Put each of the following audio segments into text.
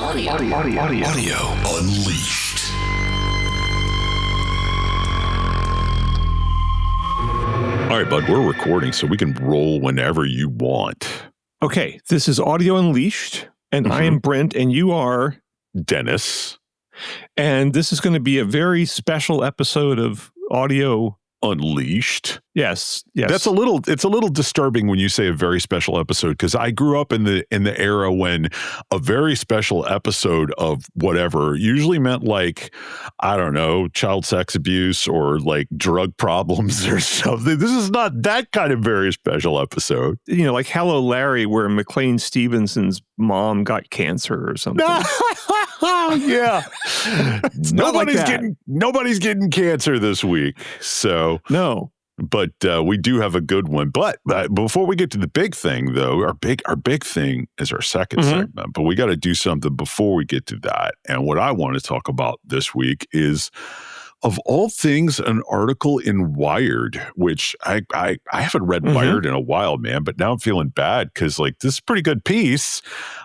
Audio Unleashed. All right, bud, we're recording, so we can roll whenever you want. Okay, this is Audio Unleashed, and I am Brent, and you are... Dennis. And this is going to be a very special episode of Audio Unleashed. Yes. It's a little disturbing when you say a very special episode, because I grew up in the era when a very special episode of whatever usually meant, like, I don't know, child sex abuse or like drug problems or something. This is not that kind of very special episode. You know, like Hello Larry, where McLean Stevenson's mom got cancer or something. Yeah. Nobody's getting cancer this week. So no. But we do have a good one. But before we get to the big thing, though, our big thing is our second segment. But we got to do something before we get to that. And what I want to talk about this week is, of all things, an article in Wired, which I haven't read Wired in a while, man. But now I'm feeling bad because, like, this is a pretty good piece.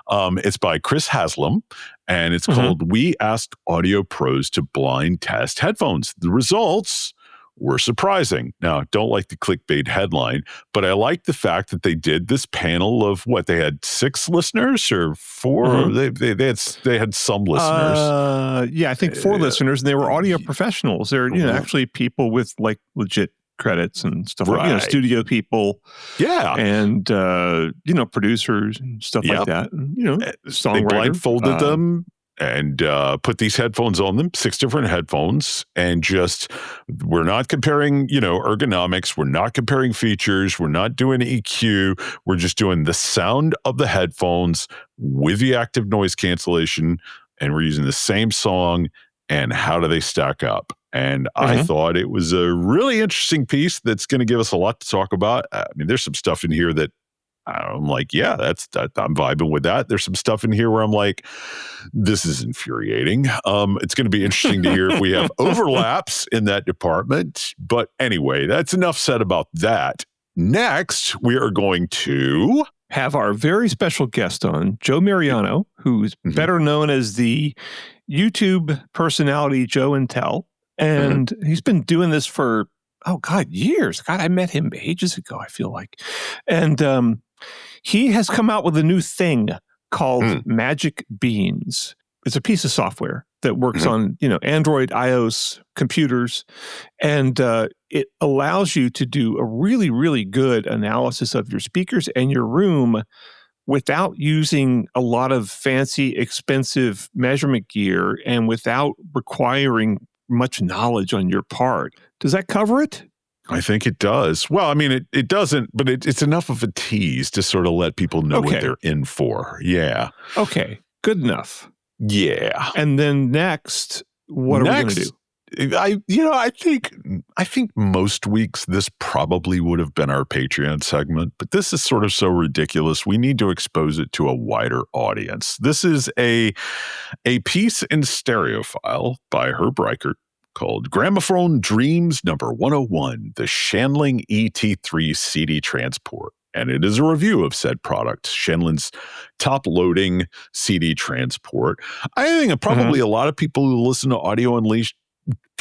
It's by Chris Haslam, and it's called "We Asked Audio Pros to Blind Test Headphones. The Results were surprising." Now, don't like the clickbait headline, but I like the fact that they did this panel of what they had 6 listeners or 4. They had some listeners. Yeah, I think 4 listeners, and they were audio professionals. They're actually people with like legit credits and stuff like studio people. Yeah, and producers and stuff like that. And, songwriter. They blindfolded them and put these headphones on them, 6 different headphones, and we're not comparing, ergonomics. We're not comparing features. We're not doing EQ. We're just doing the sound of the headphones with the active noise cancellation, and we're using the same song, and how do they stack up? And I thought it was a really interesting piece that's going to give us a lot to talk about. I mean, there's some stuff in here that I'm like, yeah, I'm vibing with that. There's some stuff in here where I'm like, this is infuriating. It's going to be interesting to hear if we have overlaps in that department. But anyway, that's enough said about that. Next, we are going to have our very special guest on, Joe Mariano, who's better known as the YouTube personality Joe and Tell. And he's been doing this for, years. God, I met him ages ago, I feel like. And he has come out with a new thing called Magic Beans. It's a piece of software that works on, Android, iOS computers. And it allows you to do a really, really good analysis of your speakers and your room without using a lot of fancy, expensive measurement gear and without requiring much knowledge on your part. Does that cover it? I think it does. Well, I mean, it doesn't, but it's enough of a tease to sort of let people know what they're in for. Yeah. Okay. Good enough. Yeah. And then next, what are we going to do? I think most weeks this probably would have been our Patreon segment, but this is sort of so ridiculous. We need to expose it to a wider audience. This is a piece in Stereophile by Herb Reichert called Gramophone Dreams Number 101, the Shandling ET3 CD Transport. And it is a review of said product, Shandling's top-loading CD transport. I think probably a lot of people who listen to Audio Unleashed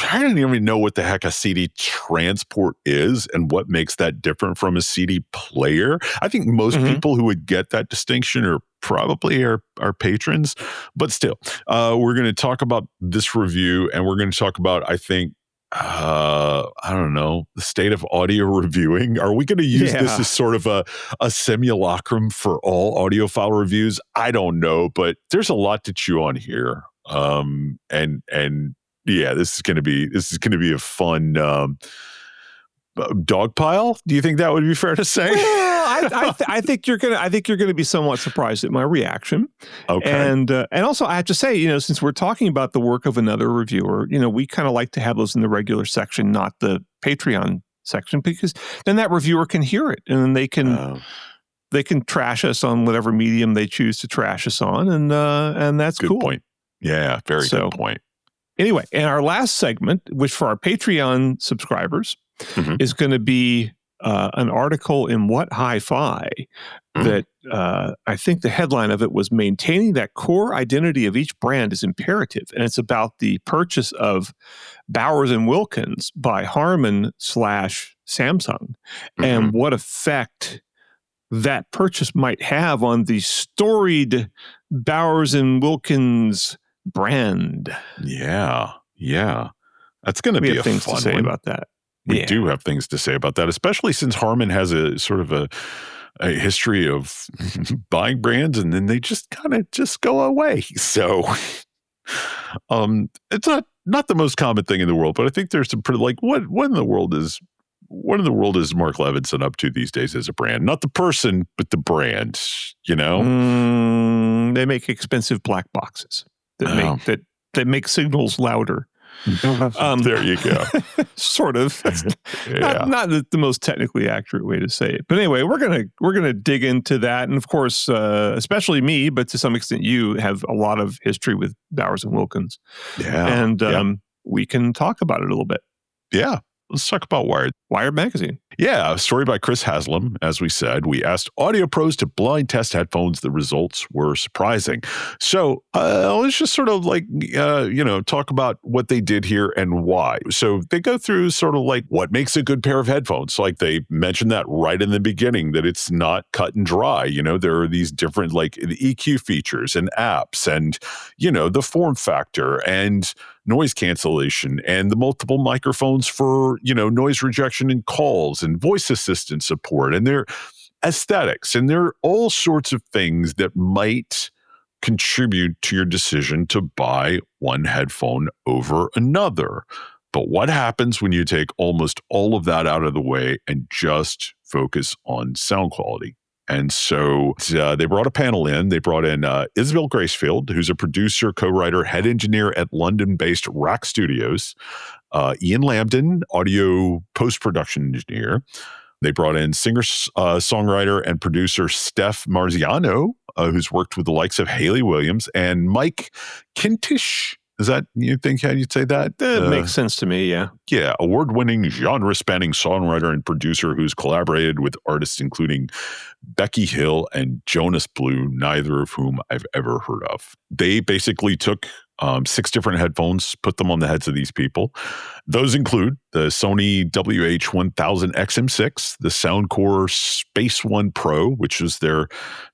I don't even know what the heck a CD transport is and what makes that different from a CD player. I think most people who would get that distinction are probably our patrons. But still, we're going to talk about this review, and we're going to talk about, I think, I don't know, the state of audio reviewing. Are we going to use this as sort of a simulacrum for all audiophile reviews? I don't know, but there's a lot to chew on here. And yeah, this is going to be a fun dog pile. Do you think that would be fair to say? Well, I think you're gonna be somewhat surprised at my reaction. Okay. And also I have to say, since we're talking about the work of another reviewer, we kind of like to have those in the regular section, not the Patreon section, because then that reviewer can hear it and then they can trash us on whatever medium they choose to trash us on, and that's good cool. Point. Yeah, very good point. Anyway, and our last segment, which for our Patreon subscribers is going to be an article in What Hi-Fi that I think the headline of it was "Maintaining that core identity of each brand is imperative," and it's about the purchase of Bowers and Wilkins by Harman / Samsung, and what effect that purchase might have on the storied Bowers and Wilkins brand. Yeah. That's going to be a things fun to say one. about that. We do have things to say about that, especially since Harman has a sort of a history of buying brands and then they just kind of just go away. So it's not the most common thing in the world, but I think there's some pretty, like, what in the world is Mark Levinson up to these days as a brand? Not the person, but the brand, you know? They make expensive black boxes that make signals louder. There you go. Sort of. That's not the most technically accurate way to say it. But anyway, we're gonna dig into that, and of course, especially me, but to some extent, you have a lot of history with Bowers and Wilkins. And we can talk about it a little bit. Yeah. Let's talk about Wired. Wired magazine. Yeah, a story by Chris Haslam. As we said, we asked audio pros to blind test headphones. The results were surprising. So let's just sort of talk about what they did here and why. So they go through sort of like what makes a good pair of headphones. Like they mentioned that right in the beginning, that it's not cut and dry. You know, there are these different like the EQ features and apps and, the form factor and noise cancellation and the multiple microphones for, noise rejection in calls and voice assistant support and their aesthetics. And there are all sorts of things that might contribute to your decision to buy one headphone over another. But what happens when you take almost all of that out of the way and just focus on sound quality? And so they brought a panel in. They brought in Isabel Gracefield, who's a producer, co-writer, head engineer at London-based Rack Studios. Ian Lambden, audio post-production engineer. They brought in singer, songwriter, and producer Steph Marziano, who's worked with the likes of Hayley Williams, and Mike Kintish. Is that, you think, how you'd say that? That makes sense to me, yeah. Yeah, award-winning, genre-spanning songwriter and producer who's collaborated with artists including Becky Hill and Jonas Blue, neither of whom I've ever heard of. They basically took 6 different headphones, put them on the heads of these people. Those include the Sony WH-1000 XM6, the Soundcore Space One Pro, which was their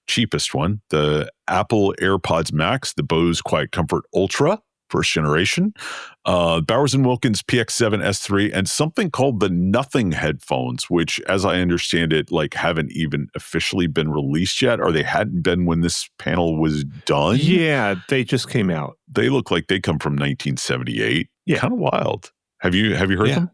cheapest one, the Apple AirPods Max, the Bose Quiet Comfort Ultra, first generation, Bowers & Wilkins PX7 S3, and something called the Nothing headphones, which, as I understand it, haven't even officially been released yet, or they hadn't been when this panel was done. Yeah, they just came out. They look like they come from 1978. Yeah. Kind of wild. Have you heard them?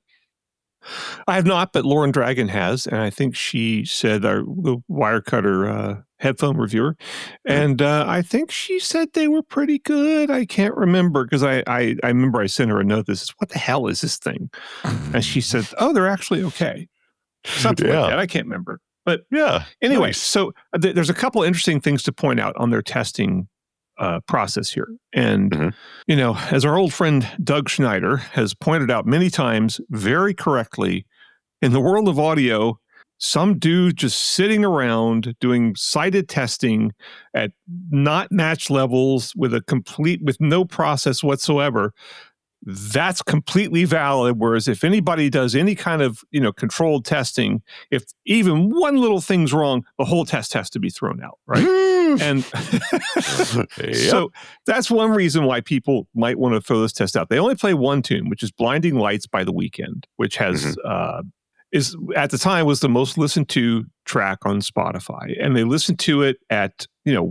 I have not, but Lauren Dragon has, and I think she said the Wirecutter headphone reviewer, and I think she said they were pretty good. I can't remember because I remember I sent her a note. This is, what the hell is this thing? And she said, "Oh, they're actually okay." Something like that. I can't remember, but Anyway, nice. So there's a couple interesting things to point out on their testing process here. And, as our old friend Doug Schneider has pointed out many times very correctly, in the world of audio, some dude just sitting around doing sighted testing at not matched levels with no process whatsoever, that's completely valid. Whereas if anybody does any kind of, controlled testing, if even one little thing's wrong, the whole test has to be thrown out, right? And so that's one reason why people might want to throw this test out. They only play one tune, which is Blinding Lights by The Weeknd, which has is at the time was the most listened to track on Spotify. And they listened to it at,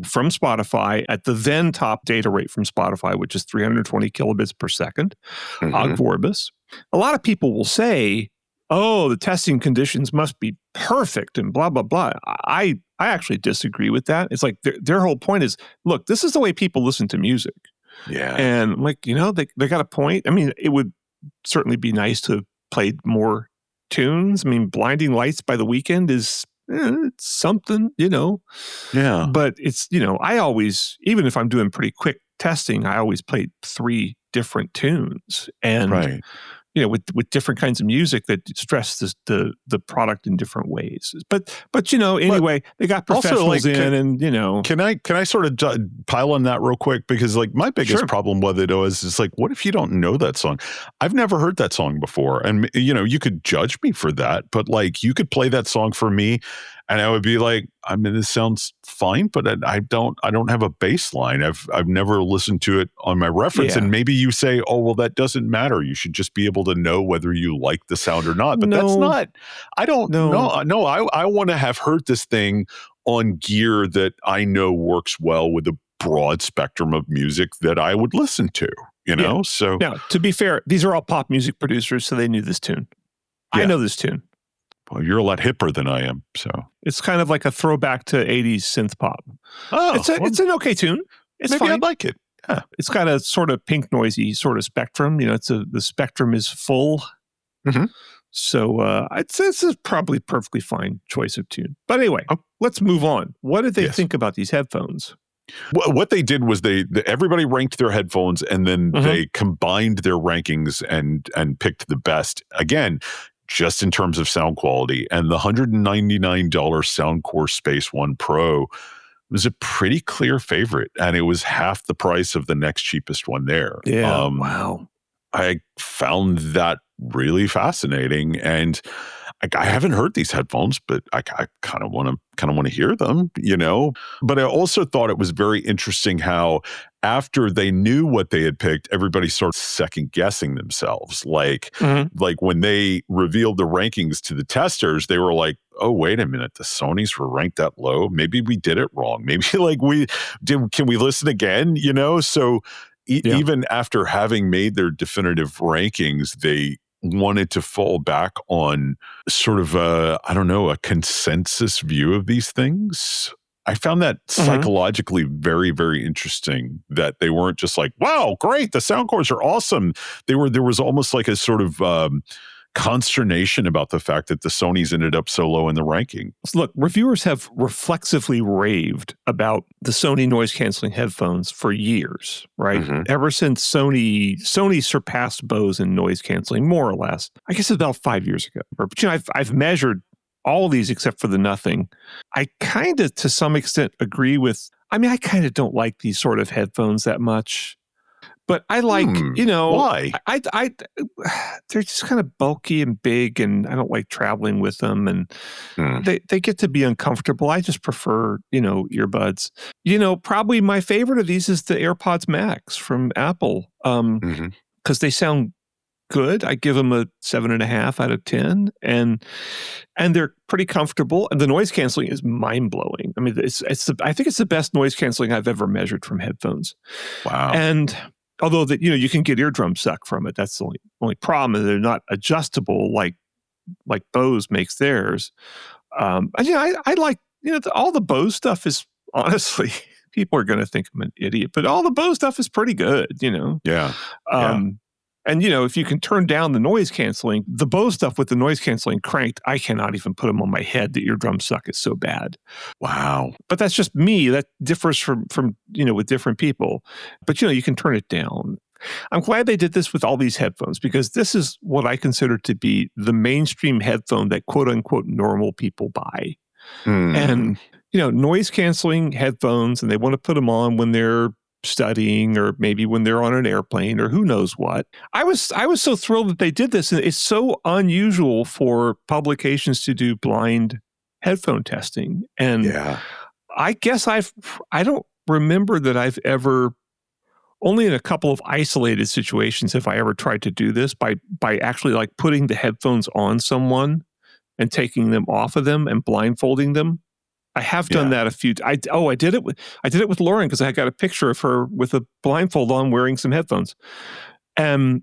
from Spotify at the then top data rate from Spotify, which is 320 kilobits per second, Ogg Vorbis. A lot of people will say, oh, the testing conditions must be perfect and blah, blah, blah. I actually disagree with that. It's like their whole point is, look, this is the way people listen to music. Yeah. And they got a point. I mean, it would certainly be nice to have played more tunes. I mean, Blinding Lights by The Weeknd is it's something, Yeah. But it's, I always, even if I'm doing pretty quick testing, I always play 3 different tunes. And, with different kinds of music that stress the product in different ways. But anyway, they got professionals Can I sort of pile on that real quick? Because like my biggest problem with it is like, what if you don't know that song? I've never heard that song before. And you could judge me for that, but like you could play that song for me and I would be like, I mean, this sounds fine, but I don't have a bass line. I've never listened to it on my reference. And maybe you say, oh, well, that doesn't matter. You should just be able to know whether you like the sound or not. But that's not, I don't know. No, I want to have heard this thing on gear that I know works well with a broad spectrum of music that I would listen to, So now, to be fair, these are all pop music producers, so they knew this tune. I know this tune. Well, you're a lot hipper than I am, so it's kind of like a throwback to 80s synth pop. Oh, it's an okay tune. It's maybe fine. I like it. Yeah. It's got a sort of pink noisy sort of spectrum. The spectrum is full. Mm-hmm. So this is probably a perfectly fine choice of tune. But anyway, let's move on. What did they think about these headphones? What they did was everybody ranked their headphones and then they combined their rankings and picked the best. Again, just in terms of sound quality. And the $199 Soundcore Space One Pro was a pretty clear favorite. And it was half the price of the next cheapest one there. Yeah. Wow. I found that really fascinating. And I haven't heard these headphones, but I kind of want to hear them, But I also thought it was very interesting how after they knew what they had picked, everybody started second guessing themselves. Like when they revealed the rankings to the testers, they were like, "Oh, wait a minute, the Sonys were ranked that low. Maybe we did it wrong. Maybe can we listen again?" So even after having made their definitive rankings, they wanted to fall back on sort of a consensus view of these things. I found that psychologically very, very interesting that they weren't just like, wow, great, the Soundcores are awesome. There was almost like a sort of consternation about the fact that the Sonys ended up so low in the ranking. Look, reviewers have reflexively raved about the Sony noise canceling headphones for years, right? Ever since Sony surpassed Bose in noise canceling, more or less. I guess about 5 years ago. But I've measured all of these except for the Nothing. I kind of, to some extent, agree with. I mean, I kind of don't like these sort of headphones that much. But I like, why? I they're just kind of bulky and big, and I don't like traveling with them, and they get to be uncomfortable. I just prefer, earbuds. Probably my favorite of these is the AirPods Max from Apple, because they sound good. I give them a 7.5 out of 10, and they're pretty comfortable. And the noise canceling is mind blowing. I mean, I think it's the best noise canceling I've ever measured from headphones. Wow. And although that you can get eardrum suck from it, that's the only problem. Is they're not adjustable like Bose makes theirs. I like all the Bose stuff is honestly. People are going to think I'm an idiot, but all the Bose stuff is pretty good. Yeah. And, if you can turn down the noise canceling, the Bose stuff with the noise canceling cranked, I cannot even put them on my head. The eardrum suck is so bad. Wow. But that's just me. That differs from with different people. But, you can turn it down. I'm glad they did this with all these headphones because this is what I consider to be the mainstream headphone that quote unquote normal people buy. And, noise canceling headphones, and they want to put them on when they're studying or maybe when they're on an airplane or who knows what. I was so thrilled that they did this. And it's so unusual for publications to do blind headphone testing. And I guess I don't remember that I've ever, only in a couple of isolated situations have I ever tried to do this by actually like putting the headphones on someone and taking them off of them and blindfolding them. I have done that a few. I did it with Lauren because I got a picture of her with a blindfold on, wearing some headphones. So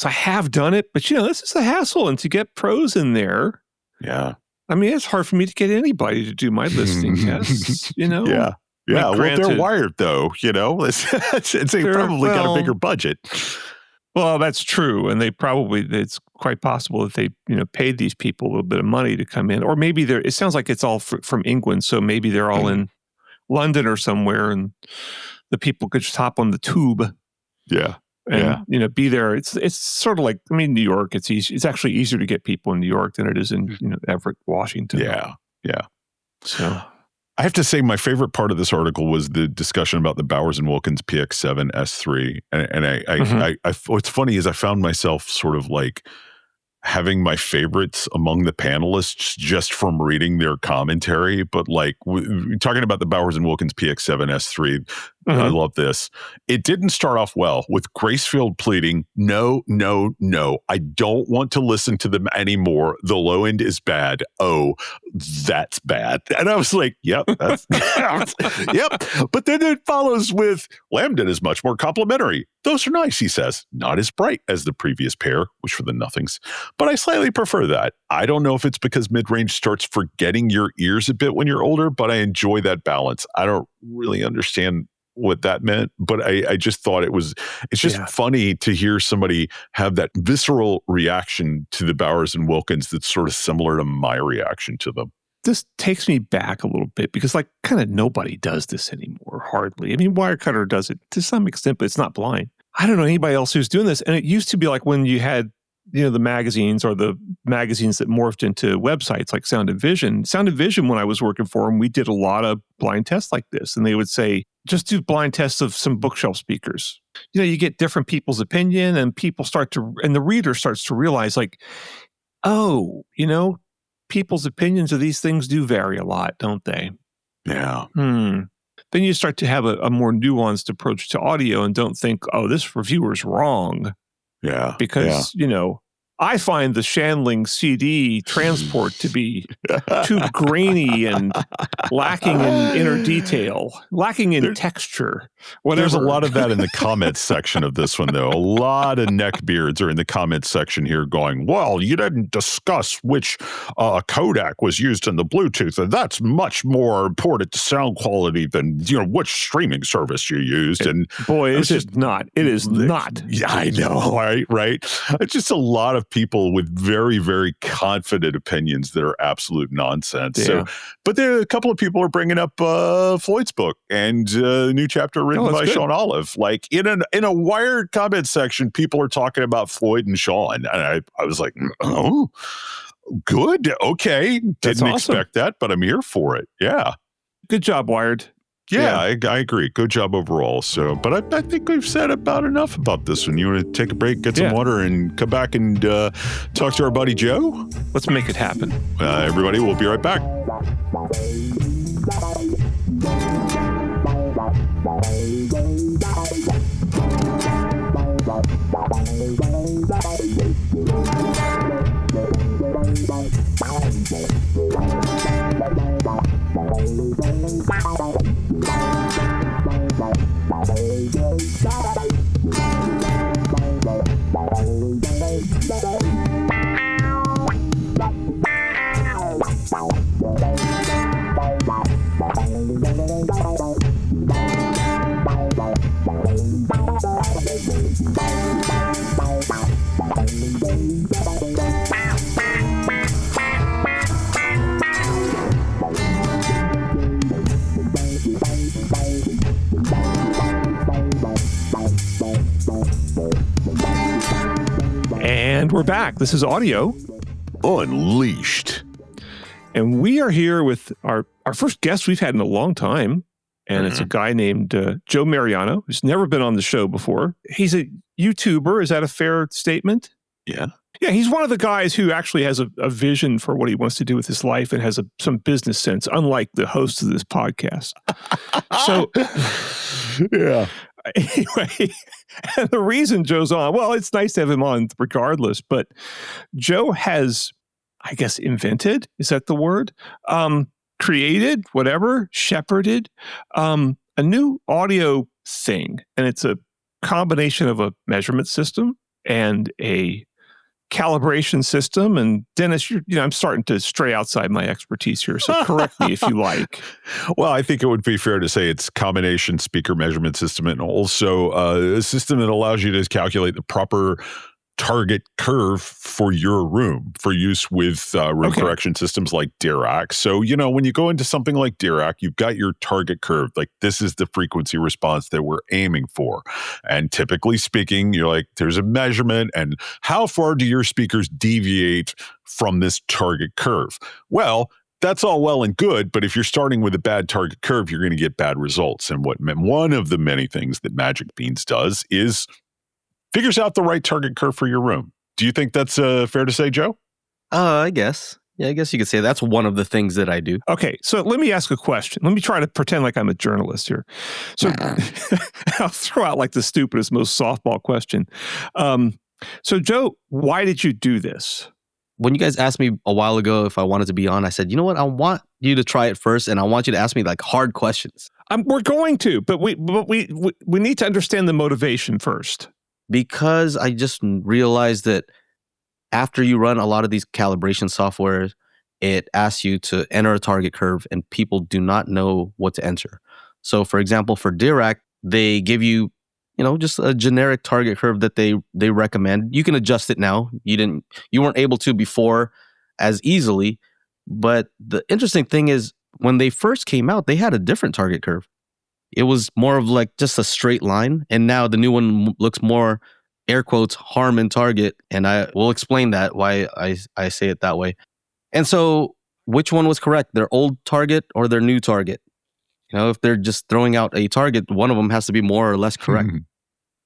I have done it, but this is a hassle, and to get pros in there. Yeah, I mean, it's hard for me to get anybody to do my listening tests. Yeah. Well, they're wired though. They probably got a bigger budget. Well, that's true. And it's quite possible that they, paid these people a little bit of money to come in. Or maybe it sounds like it's all from England. So maybe they're all in London or somewhere and the people could just hop on the tube. Yeah. and be there. It's sort of like, New York. It's easy. It's actually easier to get people in New York than it is in Everett, Washington. Yeah. So I have to say, my favorite part of this article was the discussion about the Bowers and Wilkins PX7 S3, and I what's funny is I found myself sort of like having my favorites among the panelists just from reading their commentary. But like talking about the Bowers and Wilkins PX7 S3, I love this. It didn't start off well with Gracefield pleading, no, I don't want to listen to them anymore. The low end is bad. Oh, that's bad. And I was like, yep, that's yep. But then it follows with Lambden is much more complimentary. Those are nice, he says. Not as bright as the previous pair, which were the nothings, but I slightly prefer that. I don't know if it's because mid-range starts forgetting your ears a bit when you're older, but I enjoy that balance. I don't really understand what that meant, but I just thought it's just funny to hear somebody have that visceral reaction to the Bowers and Wilkins that's sort of similar to my reaction to them. This takes me back a little bit because like kind of nobody does this anymore, hardly. Wirecutter does it to some extent, but it's not blind. I don't know anybody else who's doing this. And it used to be like when you had, the magazines or the magazines that morphed into websites like Sound and Vision. Sound and Vision, when I was working for them, we did a lot of blind tests like this. And they would say, just do blind tests of some bookshelf speakers. You get different people's opinion and and the reader starts to realize like, oh, people's opinions of these things do vary a lot, don't they? Yeah. Then you start to have a more nuanced approach to audio and don't think, oh, this reviewer's wrong. Yeah. Because, I find the Shandling CD transport to be too grainy and lacking in inner detail, lacking in texture. Whatever. There's a lot of that in the comments section of this one, though. A lot of neckbeards are in the comments section here going, well, you didn't discuss which codec was used in the Bluetooth, and that's much more important to sound quality than, which streaming service you used. And boy, is it not. It is not. Yeah, I know, right? It's just a lot of people with very, very confident opinions that are absolute nonsense. Yeah. So, but there are a couple of people are bringing up Floyd's book and a new chapter written by Sean Olive. Like in a Wired comment section, people are talking about Floyd and Sean, and I was like, oh, good, okay, didn't expect that, but I'm here for it. Yeah, good job, Wired. Yeah, I agree. Good job overall. So, but I think we've said about enough about this one. You want to take a break, get some water, and come back and talk to our buddy Joe? Let's make it happen. Everybody, we'll be right back. And we're back. This is Audio Unleashed. And we are here with our first guest we've had in a long time. And it's a guy named Joe Mariano, who's never been on the show before. He's a YouTuber. Is that a fair statement? Yeah. Yeah, he's one of the guys who actually has a vision for what he wants to do with his life and has some business sense, unlike the host of this podcast. So, yeah. Anyway, and the reason Joe's on, well, it's nice to have him on regardless, but Joe has, I guess, invented, is that the word? Created, whatever, shepherded, a new audio thing. And it's a combination of a measurement system and a calibration system. And Dennis, I'm starting to stray outside my expertise here, so correct me if you like. Well, I think it would be fair to say it's combination speaker measurement system and also a system that allows you to calculate the proper target curve for your room for use with room correction systems like Dirac. So, when you go into something like Dirac, you've got your target curve. Like, this is the frequency response that we're aiming for. And typically speaking, you're like, there's a measurement, and how far do your speakers deviate from this target curve? Well, that's all well and good, but if you're starting with a bad target curve, you're going to get bad results. And one of the many things that Magic Beans does is figures out the right target curve for your room. Do you think that's fair to say, Joe? I guess. Yeah, I guess you could say that's one of the things that I do. Okay, so let me ask a question. Let me try to pretend like I'm a journalist here. So I'll throw out like the stupidest, most softball question. So Joe, why did you do this? When you guys asked me a while ago if I wanted to be on, I said, you know what? I want you to try it first, and I want you to ask me like hard questions. We're going to, but we need to understand the motivation first. Because I just realized that after you run a lot of these calibration software, it asks you to enter a target curve, and people do not know what to enter. So, for example, for Dirac, they give you, just a generic target curve that they recommend. You can adjust it now. You weren't able to before as easily. But the interesting thing is, when they first came out, they had a different target curve. It was more of like just a straight line. And now the new one looks more, air quotes, Harman target. And I will explain that, why I say it that way. And so which one was correct? Their old target or their new target? If they're just throwing out a target, one of them has to be more or less correct.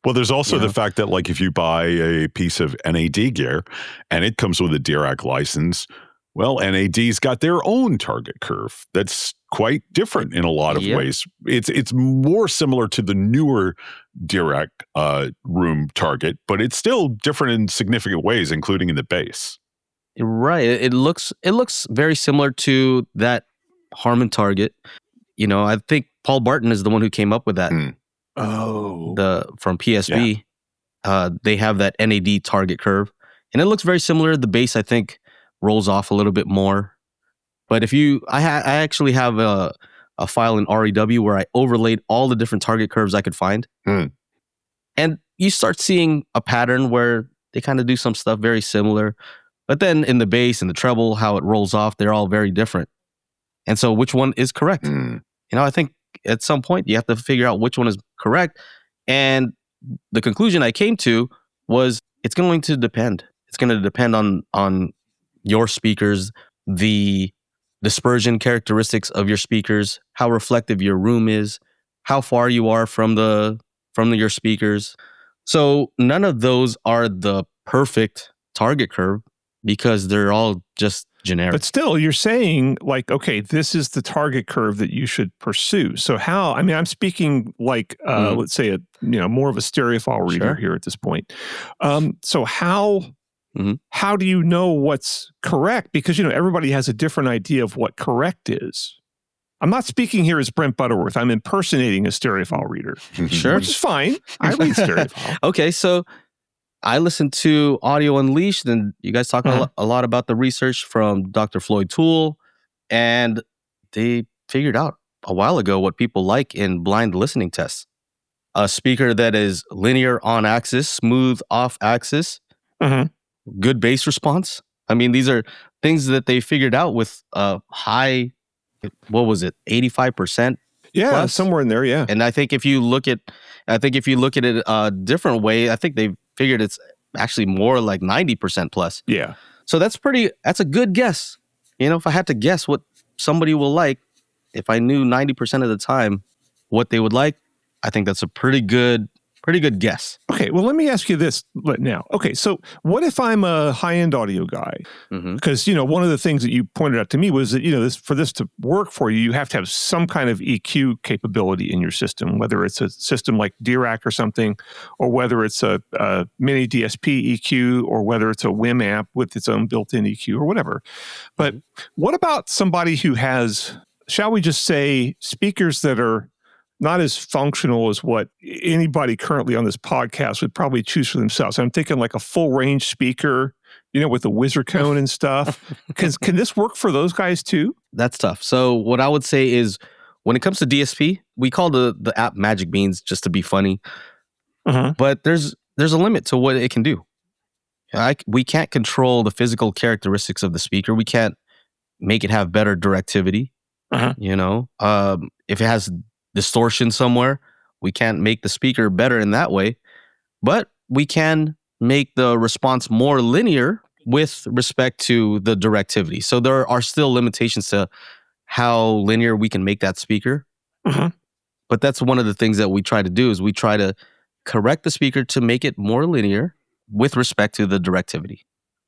Well, there's also the fact that, like, if you buy a piece of NAD gear and it comes with a Dirac license, well, NAD's got their own target curve that's quite different in a lot of ways. It's more similar to the newer Dirac room target, but it's still different in significant ways, including in the base. Right. It looks very similar to that Harman target. I think Paul Barton is the one who came up with that. From PSB. They have that NAD target curve, and it looks very similar. The base, I think, rolls off a little bit more. But if I actually have a file in REW where I overlaid all the different target curves I could find. And you start seeing a pattern where they kind of do some stuff very similar. But then in the bass and the treble, how it rolls off, they're all very different. And so which one is correct? I think at some point you have to figure out which one is correct. And the conclusion I came to was it's going to depend. It's going to depend on your speakers, the dispersion characteristics of your speakers, how reflective your room is, how far you are from your speakers. So none of those are the perfect target curve because they're all just generic. But still, you're saying like, okay, this is the target curve that you should pursue. So how, I'm speaking like, let's say more of a stereophile reader here at this point. So how do you know what's correct? Because, everybody has a different idea of what correct is. I'm not speaking here as Brent Butterworth. I'm impersonating a stereophile reader. Sure. Which is fine. I read stereophile. Okay, so I listened to Audio Unleashed, and you guys talk a lot about the research from Dr. Floyd Toole, and they figured out a while ago what people like in blind listening tests. A speaker that is linear on axis, smooth off axis, good bass response. These are things that they figured out with high, 85%? Yeah, plus? Somewhere in there, yeah. And I think if you look at it a different way, I think they figured it's actually more like 90% plus. Yeah. So that's a good guess. If I had to guess what somebody will like, if I knew 90% of the time what they would like, I think that's a pretty good guess. Okay, well, let me ask you this now. Okay, so what if I'm a high-end audio guy? Because, one of the things that you pointed out to me was that, for this to work for you, you have to have some kind of EQ capability in your system, whether it's a system like Dirac or something, or whether it's a mini DSP EQ, or whether it's a WIM amp with its own built-in EQ or whatever. But what about somebody who has, shall we just say, speakers that are not as functional as what anybody currently on this podcast would probably choose for themselves? I'm thinking like a full range speaker, with the whizzer cone and stuff. Can this work for those guys too? That's tough. So what I would say is when it comes to DSP, we call the app Magic Beans just to be funny. But there's a limit to what it can do. We can't control the physical characteristics of the speaker. We can't make it have better directivity. You know, if it has distortion somewhere, we can't make the speaker better in that way. But we can make the response more linear with respect to the directivity. So there are still limitations to how linear we can make that speaker. But that's one of the things that we try to do is we try to correct the speaker to make it more linear with respect to the directivity.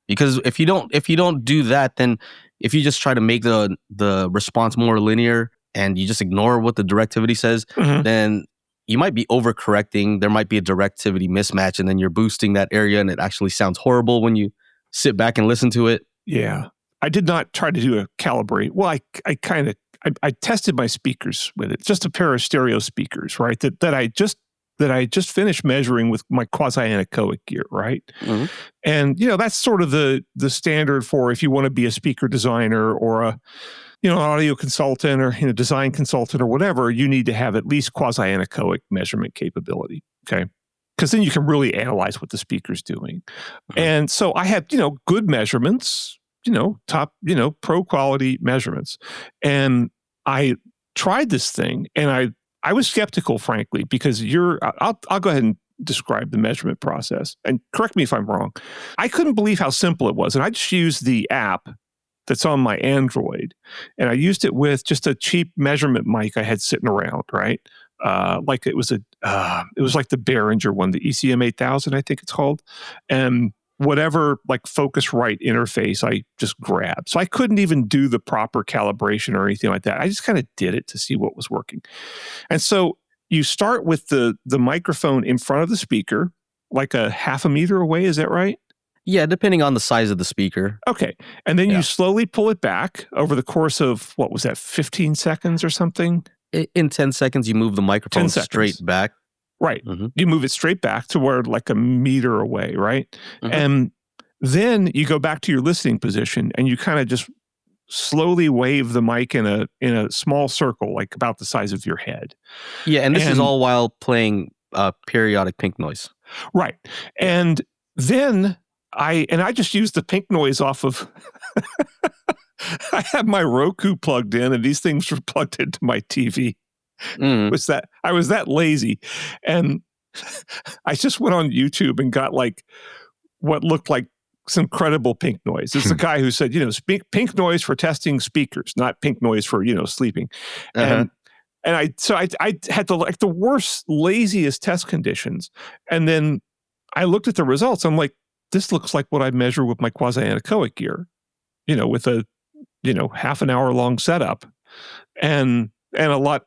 Because if you don't do that, then if you just try to make the response more linear and you just ignore what the directivity says, then you might be overcorrecting. There might be a directivity mismatch, and then you're boosting that area, and it actually sounds horrible when you sit back and listen to it. Yeah. I did not try to do a calibrate. Well, I tested my speakers with it, just a pair of stereo speakers, right? That I just finished measuring with my quasi-anechoic gear, right? And that's sort of the standard for if you want to be a speaker designer or a an audio consultant or design consultant or whatever, you need to have at least quasi-anechoic measurement capability, okay? Because then you can really analyze what the speaker's doing. And so I had good measurements, top pro quality measurements, and I tried this thing, and I was skeptical, frankly, because I'll go ahead and describe the measurement process, and correct me if I'm wrong. I couldn't believe how simple it was, and I just used the app that's on my Android, and I used it with just a cheap measurement mic I had sitting around, right? Like it was like the Behringer one, the ECM 8000, I think it's called, and whatever like Focusrite interface I just grabbed. So I couldn't even do the proper calibration or anything like that. I just kind of did it to see what was working. And so you start with the microphone in front of the speaker, like a half a meter away. Is that right? Yeah, depending on the size of the speaker. Okay. And then you slowly pull it back over the course of, what was that, 15 seconds or something? In 10 seconds, you move the microphone straight back. Right. You move it straight back to where like a meter away, right? And then you go back to your listening position and you kind of just slowly wave the mic in a small circle, like about the size of your head. Yeah, and this is all while playing periodic pink noise. Right. And then I just used the pink noise off of I had my Roku plugged in and these things were plugged into my TV. I was that lazy. And I just went on YouTube and got like what looked like some credible pink noise. It's the guy who said, pink noise for testing speakers, not pink noise for, sleeping. And I had the worst, laziest test conditions. And then I looked at the results. I'm like, this looks like what I measure with my quasi-anechoic gear, with a, half an hour long setup and a lot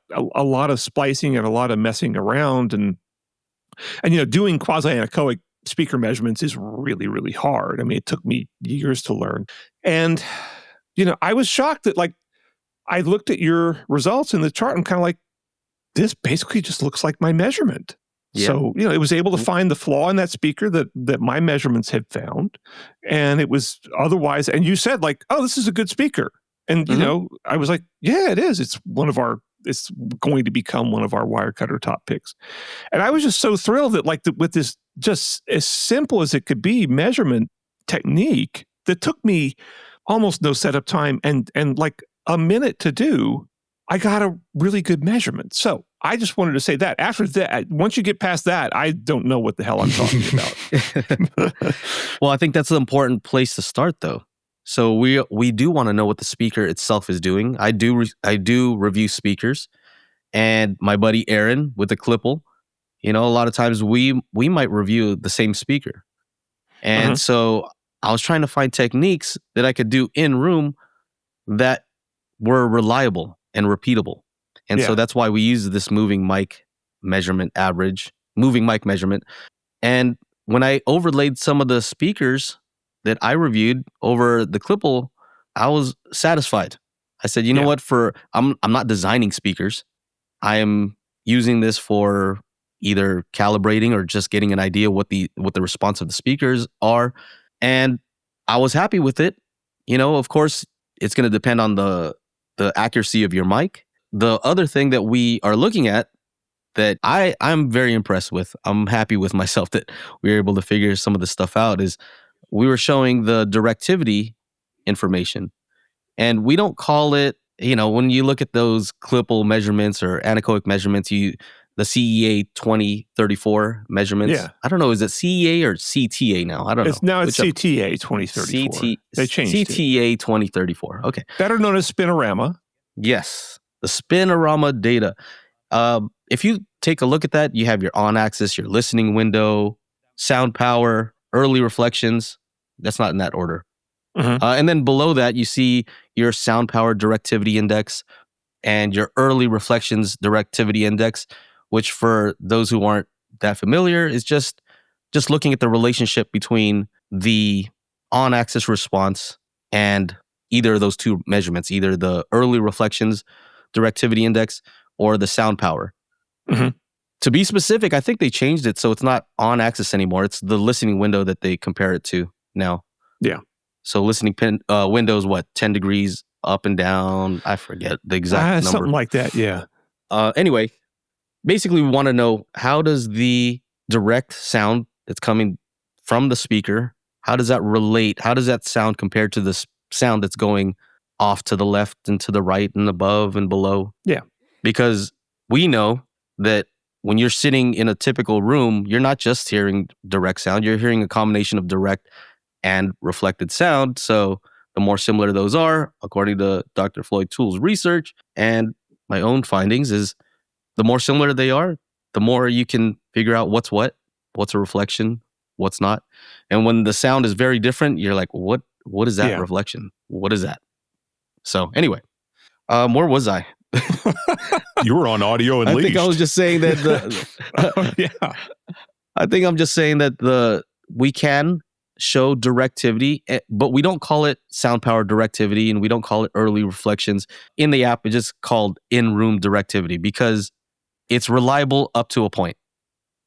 of splicing and a lot of messing around and doing quasi-anechoic speaker measurements is really, really hard. I mean, it took me years to learn. And, I was shocked that like, I looked at your results in the chart and kind of like, this basically just looks like my measurement. Yeah. So, it was able to find the flaw in that speaker that my measurements had found. And it was otherwise, and you said like, oh, this is a good speaker. And, I was like, yeah, it is. It's going to become one of our Wirecutter top picks. And I was just so thrilled that like with this just as simple as it could be measurement technique that took me almost no setup time and like a minute to do, I got a really good measurement. So I just wanted to say that after that, once you get past that, I don't know what the hell I'm talking about. Well, I think that's an important place to start though. So we do want to know what the speaker itself is doing. I do review speakers, and my buddy Aaron with the Clipple, a lot of times we might review the same speaker. And so I was trying to find techniques that I could do in room that were reliable and repeatable. And so that's why we use this moving mic measurement. And when I overlaid some of the speakers that I reviewed over the Clipple, I was satisfied. I said, you know what, I'm not designing speakers. I am using this for either calibrating or just getting an idea what the response of the speakers are. And I was happy with it. Of course, it's going to depend on the accuracy of your mic. The other thing that we are looking at that I'm very impressed with, I'm happy with myself that we were able to figure some of this stuff out, is we were showing the directivity information. And we don't call it, when you look at those clippal measurements or anechoic measurements, the CEA 2034 measurements. Yeah. I don't know, is it CEA or CTA now? I don't know. Now it's CTA 2034. They changed CTA 2034. Okay. Better known as spinorama. Yes. The spinorama data. If you take a look at that, you have your on-axis, your listening window, sound power, early reflections. That's not in that order. Mm-hmm. And then below that, you see your sound power directivity index and your early reflections directivity index, which for those who aren't that familiar is just looking at the relationship between the on-axis response and either of those two measurements, either the early reflections directivity index or the sound power. Mm-hmm. To be specific, I think they changed it so it's not on-axis anymore. It's the listening window that they compare it to now. Yeah. So listening windows, 10 degrees up and down? I forget the exact number. Something like that, yeah. Anyway, basically we want to know, how does the direct sound that's coming from the speaker, how does that relate? How does that sound compared to the sound that's going off to the left and to the right and above and below? Yeah. Because we know that when you're sitting in a typical room, you're not just hearing direct sound, you're hearing a combination of direct and reflected sound. So the more similar those are, according to Dr. Floyd Toole's research and my own findings, is the more similar they are, the more you can figure out what's a reflection, what's not. And when the sound is very different, you're like, what is that reflection? What is that? So anyway, where was I? You were on audio and I leashed. think I was just saying that yeah. I think I'm just saying that we can show directivity, but we don't call it sound power directivity and we don't call it early reflections. In the app, it's just called in-room directivity because it's reliable up to a point.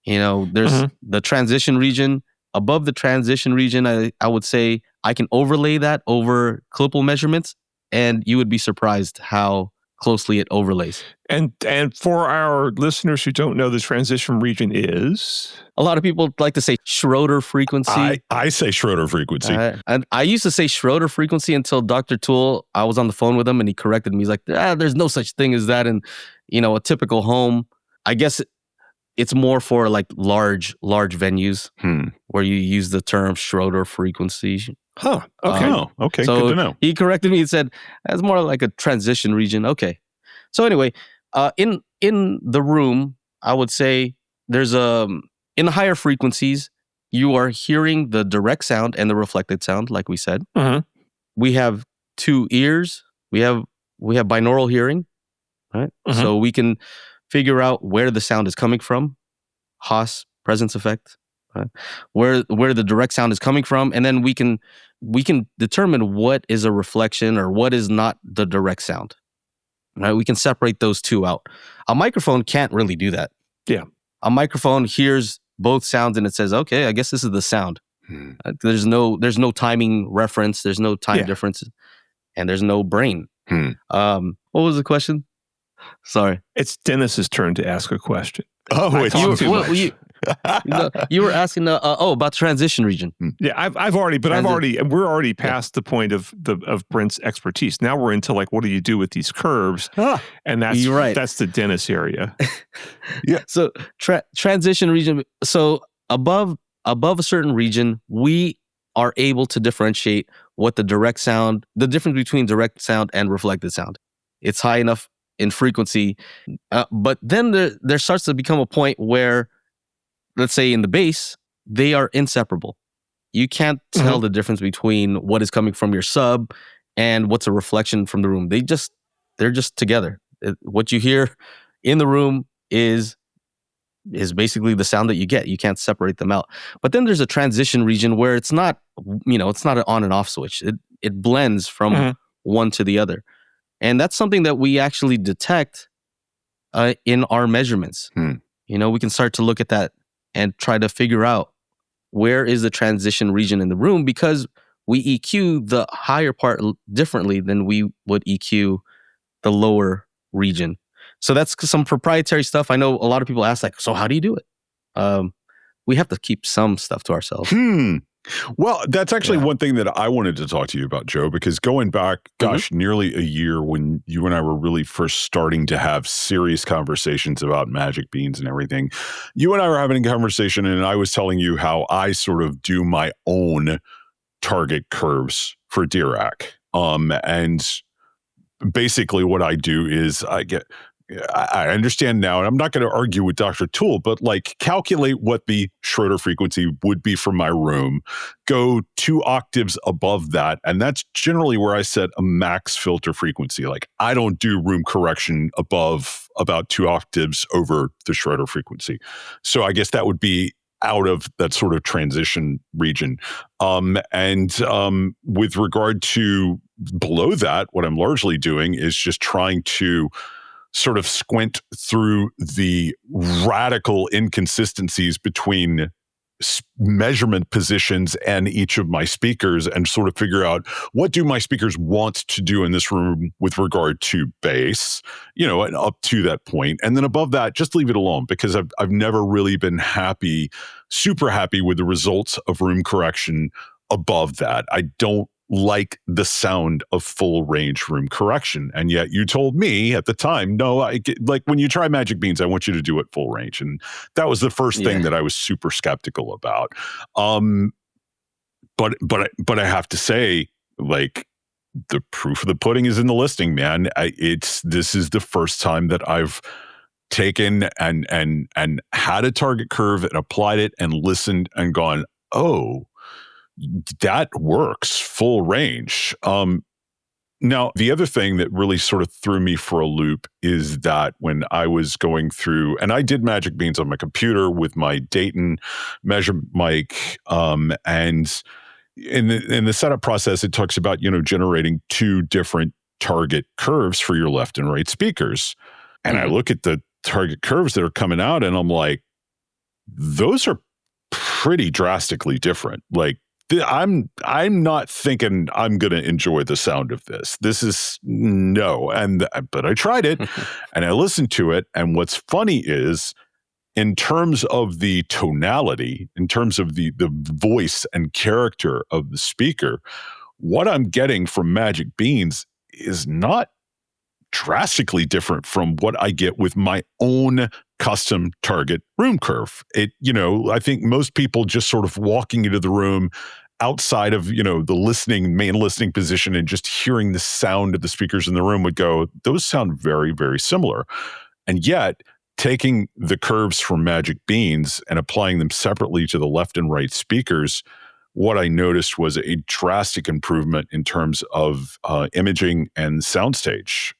There's the transition region. Above the transition region, I would say I can overlay that over clippal measurements and you would be surprised how closely it overlays. And for our listeners who don't know, the transition region is? A lot of people like to say Schroeder frequency. I say Schroeder frequency. And I used to say Schroeder frequency until Dr. Toole, I was on the phone with him and he corrected me. He's like, there's no such thing as that in, a typical home. I guess it's more for like large venues where you use the term Schroeder frequency. Huh. Okay. Okay. So good to know. He corrected me and said, it's more like a transition region. Okay. So anyway, in the room, I would say there's in the higher frequencies, you are hearing the direct sound and the reflected sound, like we said. Mm-hmm. We have two ears. We have binaural hearing, right? Mm-hmm. So we can figure out where the sound is coming from, Haas presence effect, right? Where the direct sound is coming from, and then we can determine what is a reflection or what is not the direct sound. Right? We can separate those two out. A microphone can't really do that. Yeah. A microphone hears both sounds and it says, okay, I guess this is the sound. There's no timing reference, there's no time difference, and there's no brain. What was the question? Sorry. It's Dennis's turn to ask a question. Oh, it's you were asking about transition region. Yeah, we're already past the point of Brent's expertise. Now we're into like, what do you do with these curves? And that's right. That's the Dennis area. Yeah. So transition region. So above a certain region, we are able to differentiate what the difference between direct sound and reflected sound. It's high enough in frequency, but then there starts to become a point where, let's say in the bass, they are inseparable. You can't tell the difference between what is coming from your sub and what's a reflection from the room. They're just together. What you hear in the room is basically the sound that you get. You can't separate them out. But then there's a transition region where it's not, it's not an on and off switch. It blends from one to the other. And that's something that we actually detect in our measurements. We can start to look at that and try to figure out where is the transition region in the room, because we EQ the higher part differently than we would EQ the lower region. So that's some proprietary stuff. I know a lot of people ask, like, so how do you do it? We have to keep some stuff to ourselves. Well, that's actually one thing that I wanted to talk to you about, Joe, because going back, nearly a year when you and I were really first starting to have serious conversations about magic beans and everything, you and I were having a conversation and I was telling you how I sort of do my own target curves for Dirac. And basically what I do is I understand now, and I'm not going to argue with Dr. Toole, but like calculate what the Schroeder frequency would be for my room, go 2 octaves above that, and that's generally where I set a max filter frequency. Like I don't do room correction above about 2 octaves over the Schroeder frequency. So I guess that would be out of that sort of transition region. With regard to below that, what I'm largely doing is just trying to sort of squint through the radical inconsistencies between measurement positions and each of my speakers and sort of figure out what do my speakers want to do in this room with regard to bass, and up to that point. And then above that, just leave it alone because I've never really been super happy with the results of room correction above that. I don't like the sound of full range room correction. And yet you told me at the time, no, like when you try Magic Beans, I want you to do it full range. And that was the first thing that I was super skeptical about. But I have to say, like, the proof of the pudding is in the listing, man. This is the first time that I've taken and had a target curve and applied it and listened and gone, oh, that works full range. Now, the other thing that really sort of threw me for a loop is that when I was going through, and I did Magic Beans on my computer with my Dayton measure mic, and in the setup process, it talks about, generating 2 different target curves for your left and right speakers. And I look at the target curves that are coming out and I'm like, those are pretty drastically different. Like, I'm not thinking I'm going to enjoy the sound of this. This is no. But I tried it and I listened to it. And what's funny is in terms of the tonality, in terms of the voice and character of the speaker, what I'm getting from Magic Beans is not drastically different from what I get with my own custom target room curve. I think most people just sort of walking into the room outside of, the main listening position and just hearing the sound of the speakers in the room would go, those sound very, very similar. And yet taking the curves from Magic Beans and applying them separately to the left and right speakers, what I noticed was a drastic improvement in terms of imaging and soundstage.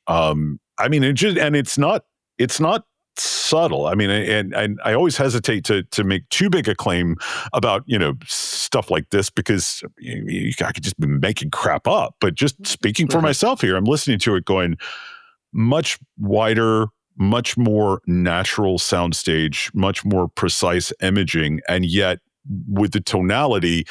It's not subtle. I mean, and I always hesitate to make too big a claim about, stuff like this because I could just be making crap up. But just speaking for myself here, I'm listening to it going much wider, much more natural soundstage, much more precise imaging, and yet with the tonality,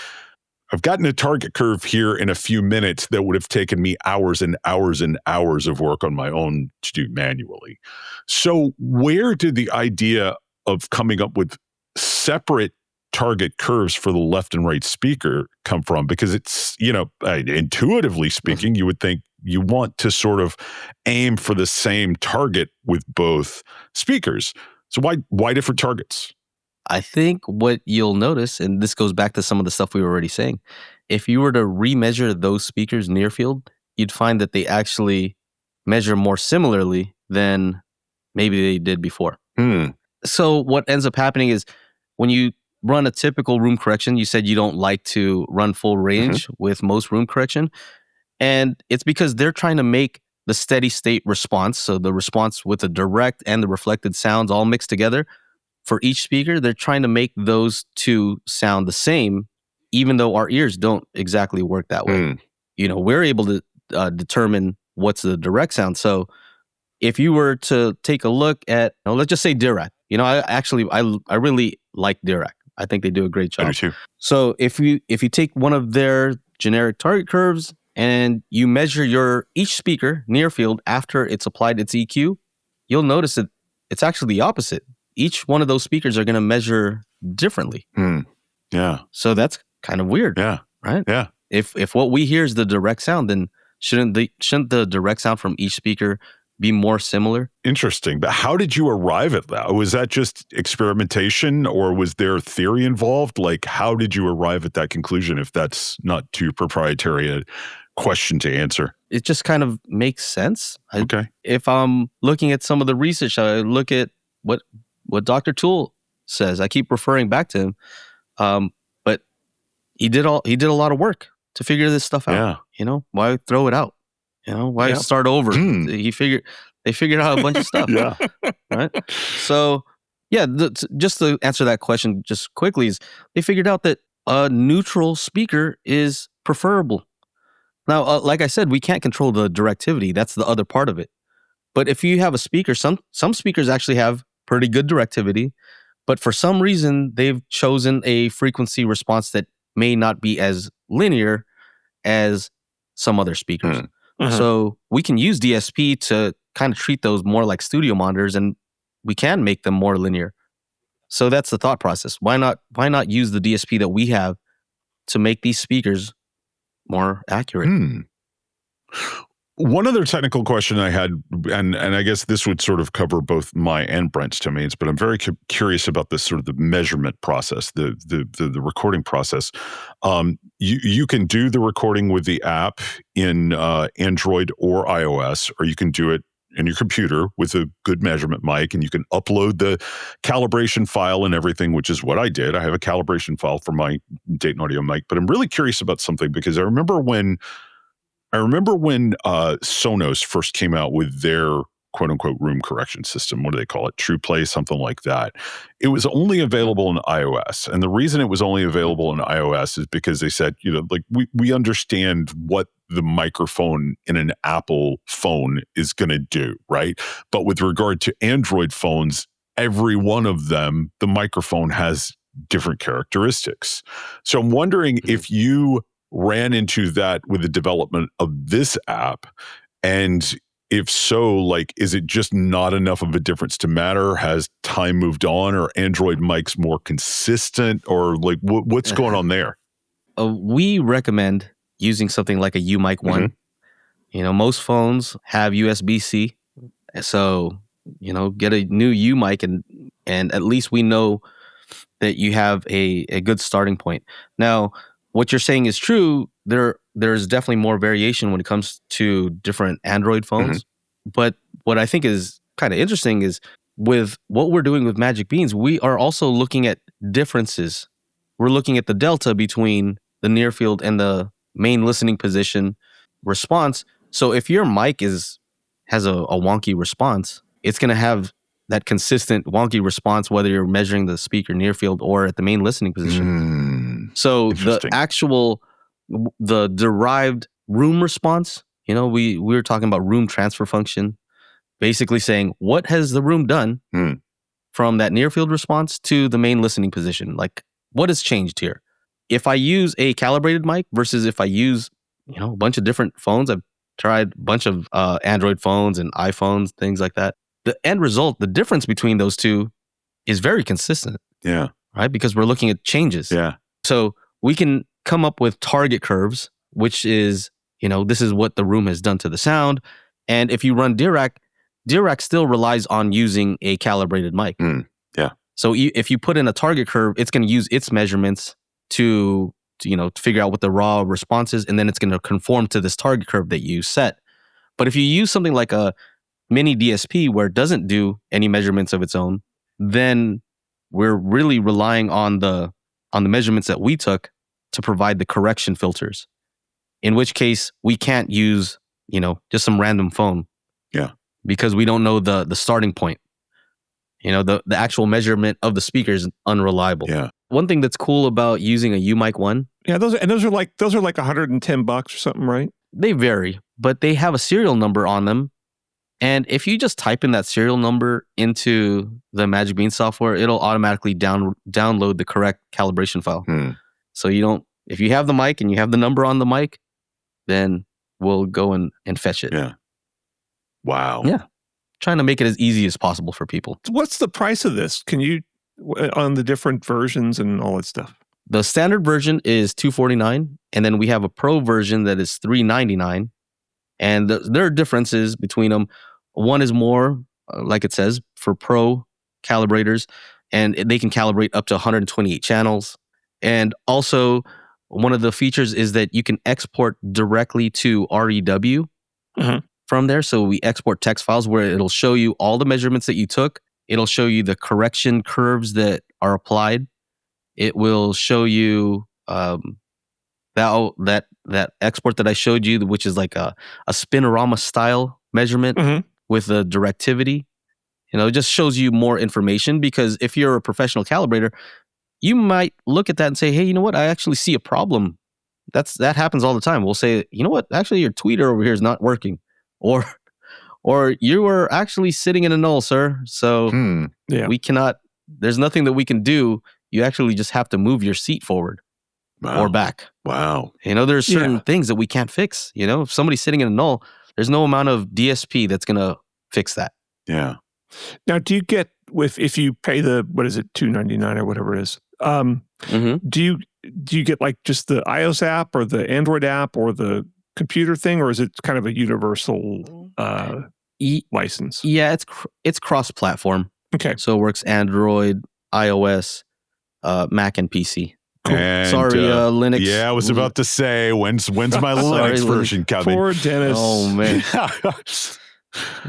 I've gotten a target curve here in a few minutes that would have taken me hours and hours and hours of work on my own to do manually. So where did the idea of coming up with separate target curves for the left and right speaker come from? Because it's, intuitively speaking, you would think you want to sort of aim for the same target with both speakers. So why different targets? I think what you'll notice, and this goes back to some of the stuff we were already saying, if you were to remeasure those speakers near field, you'd find that they actually measure more similarly than maybe they did before. So what ends up happening is when you run a typical room correction, you said you don't like to run full range with most room correction. And it's because they're trying to make the steady state response, so the response with the direct and the reflected sounds all mixed together, for each speaker, they're trying to make those 2 sound the same, even though our ears don't exactly work that way. We're able to determine what's the direct sound. So if you were to take a look at, let's just say Dirac. I really like Dirac. I think they do a great job. I do too. So if you take one of their generic target curves and you measure each speaker near field after it's applied its EQ, you'll notice that it's actually the opposite. Each one of those speakers are going to measure differently. Yeah. So that's kind of weird. Yeah. Right? Yeah. If what we hear is the direct sound, then shouldn't the direct sound from each speaker be more similar? Interesting. But how did you arrive at that? Was that just experimentation, or was there theory involved? Like, how did you arrive at that conclusion if that's not too proprietary a question to answer? It just kind of makes sense. Okay. If I'm looking at some of the research, I look at what Dr. Toole says. I keep referring back to him. But he did a lot of work to figure this stuff out. Yeah. Why throw it out? Why start over? They figured out a bunch of stuff. Yeah. Right. So, yeah, just to answer that question just quickly, is they figured out that a neutral speaker is preferable. Now, like I said, we can't control the directivity. That's the other part of it. But if you have a speaker, some speakers actually have pretty good directivity, but for some reason, they've chosen a frequency response that may not be as linear as some other speakers. So we can use DSP to kind of treat those more like studio monitors, and we can make them more linear. So that's the thought process. Why not use the DSP that we have to make these speakers more accurate? One other technical question I had, and I guess this would sort of cover both my and Brent's domains, but I'm very curious about this sort of the measurement process, the recording process. You can do the recording with the app in Android or iOS, or you can do it in your computer with a good measurement mic, and you can upload the calibration file and everything, which is what I did. I have a calibration file for my Dayton Audio mic, but I'm really curious about something because I remember when Sonos first came out with their quote unquote room correction system. What do they call it? True Play, something like that. It was only available in iOS. And the reason it was only available in iOS is because they said, like we understand what the microphone in an Apple phone is going to do, right? But with regard to Android phones, every one of them, the microphone has different characteristics. So I'm wondering if you ran into that with the development of this app, and if so, like, is it just not enough of a difference to matter? Has time moved on? Or Android mics more consistent? Or like, what's going on there? We recommend using something like a UMic 1. Most phones have USB-C, so get a new UMic, and at least we know that you have a good starting point. Now, what you're saying is true. There's definitely more variation when it comes to different Android phones. But what I think is kind of interesting is with what we're doing with Magic Beans, we are also looking at differences. We're looking at the delta between the near field and the main listening position response. So if your mic has a wonky response, it's going to have that consistent wonky response, whether you're measuring the speaker near field or at the main listening position. So the derived room response, we were talking about room transfer function, basically saying what has the room done from that near field response to the main listening position? Like, what has changed here? If I use a calibrated mic versus if I use, a bunch of different phones, I've tried a bunch of Android phones and iPhones, things like that. The end result, the difference between those two is very consistent. Yeah. Right? Because we're looking at changes. Yeah. So we can come up with target curves, which is, this is what the room has done to the sound. And if you run Dirac still relies on using a calibrated mic. Yeah. So if you put in a target curve, it's going to use its measurements to figure out what the raw response is, and then it's going to conform to this target curve that you set. But if you use something like a mini DSP where it doesn't do any measurements of its own, then we're really relying on the measurements that we took to provide the correction filters. In which case, we can't use, just some random phone. Yeah. Because we don't know the starting point. The actual measurement of the speaker is unreliable. Yeah. One thing that's cool about using a UMic 1. Yeah, those are like $110 or something, right? They vary, but they have a serial number on them. And if you just type in that serial number into the Magic Bean software, it'll automatically download the correct calibration file. So if you have the mic and you have the number on the mic, then we'll go and fetch it. Yeah. Wow. Yeah. Trying to make it as easy as possible for people. What's the price of this? Can you, on the different versions and all that stuff? The standard version is $249, and then we have a pro version that is $399. And there are differences between them. One is more, like it says, for pro calibrators, and they can calibrate up to 128 channels. And also, one of the features is that you can export directly to REW from there. So we export text files where it'll show you all the measurements that you took. It'll show you the correction curves that are applied. It will show you that export that I showed you, which is like a spinorama style measurement with the directivity. It just shows you more information, because if you're a professional calibrator, you might look at that and say, hey, you know what? I actually see a problem. That happens all the time. We'll say, you know what? Actually, your tweeter over here is not working. Or you were actually sitting in a null, sir. So we cannot, there's nothing that we can do. You actually just have to move your seat forward or back. Wow. There's certain things that we can't fix. If somebody's sitting in a null, there's no amount of DSP that's going to fix that. Yeah. Now, do you get, if you pay the, what is it, $299 or whatever it is, do you get like just the iOS app or the Android app or the computer thing, or is it kind of a universal license? Yeah, it's cross-platform. Okay. So it works Android, iOS, Mac, and PC. Cool. And, Sorry, Linux. Yeah, I was about to say, when's my Linux version coming? Poor Dennis. Oh, man.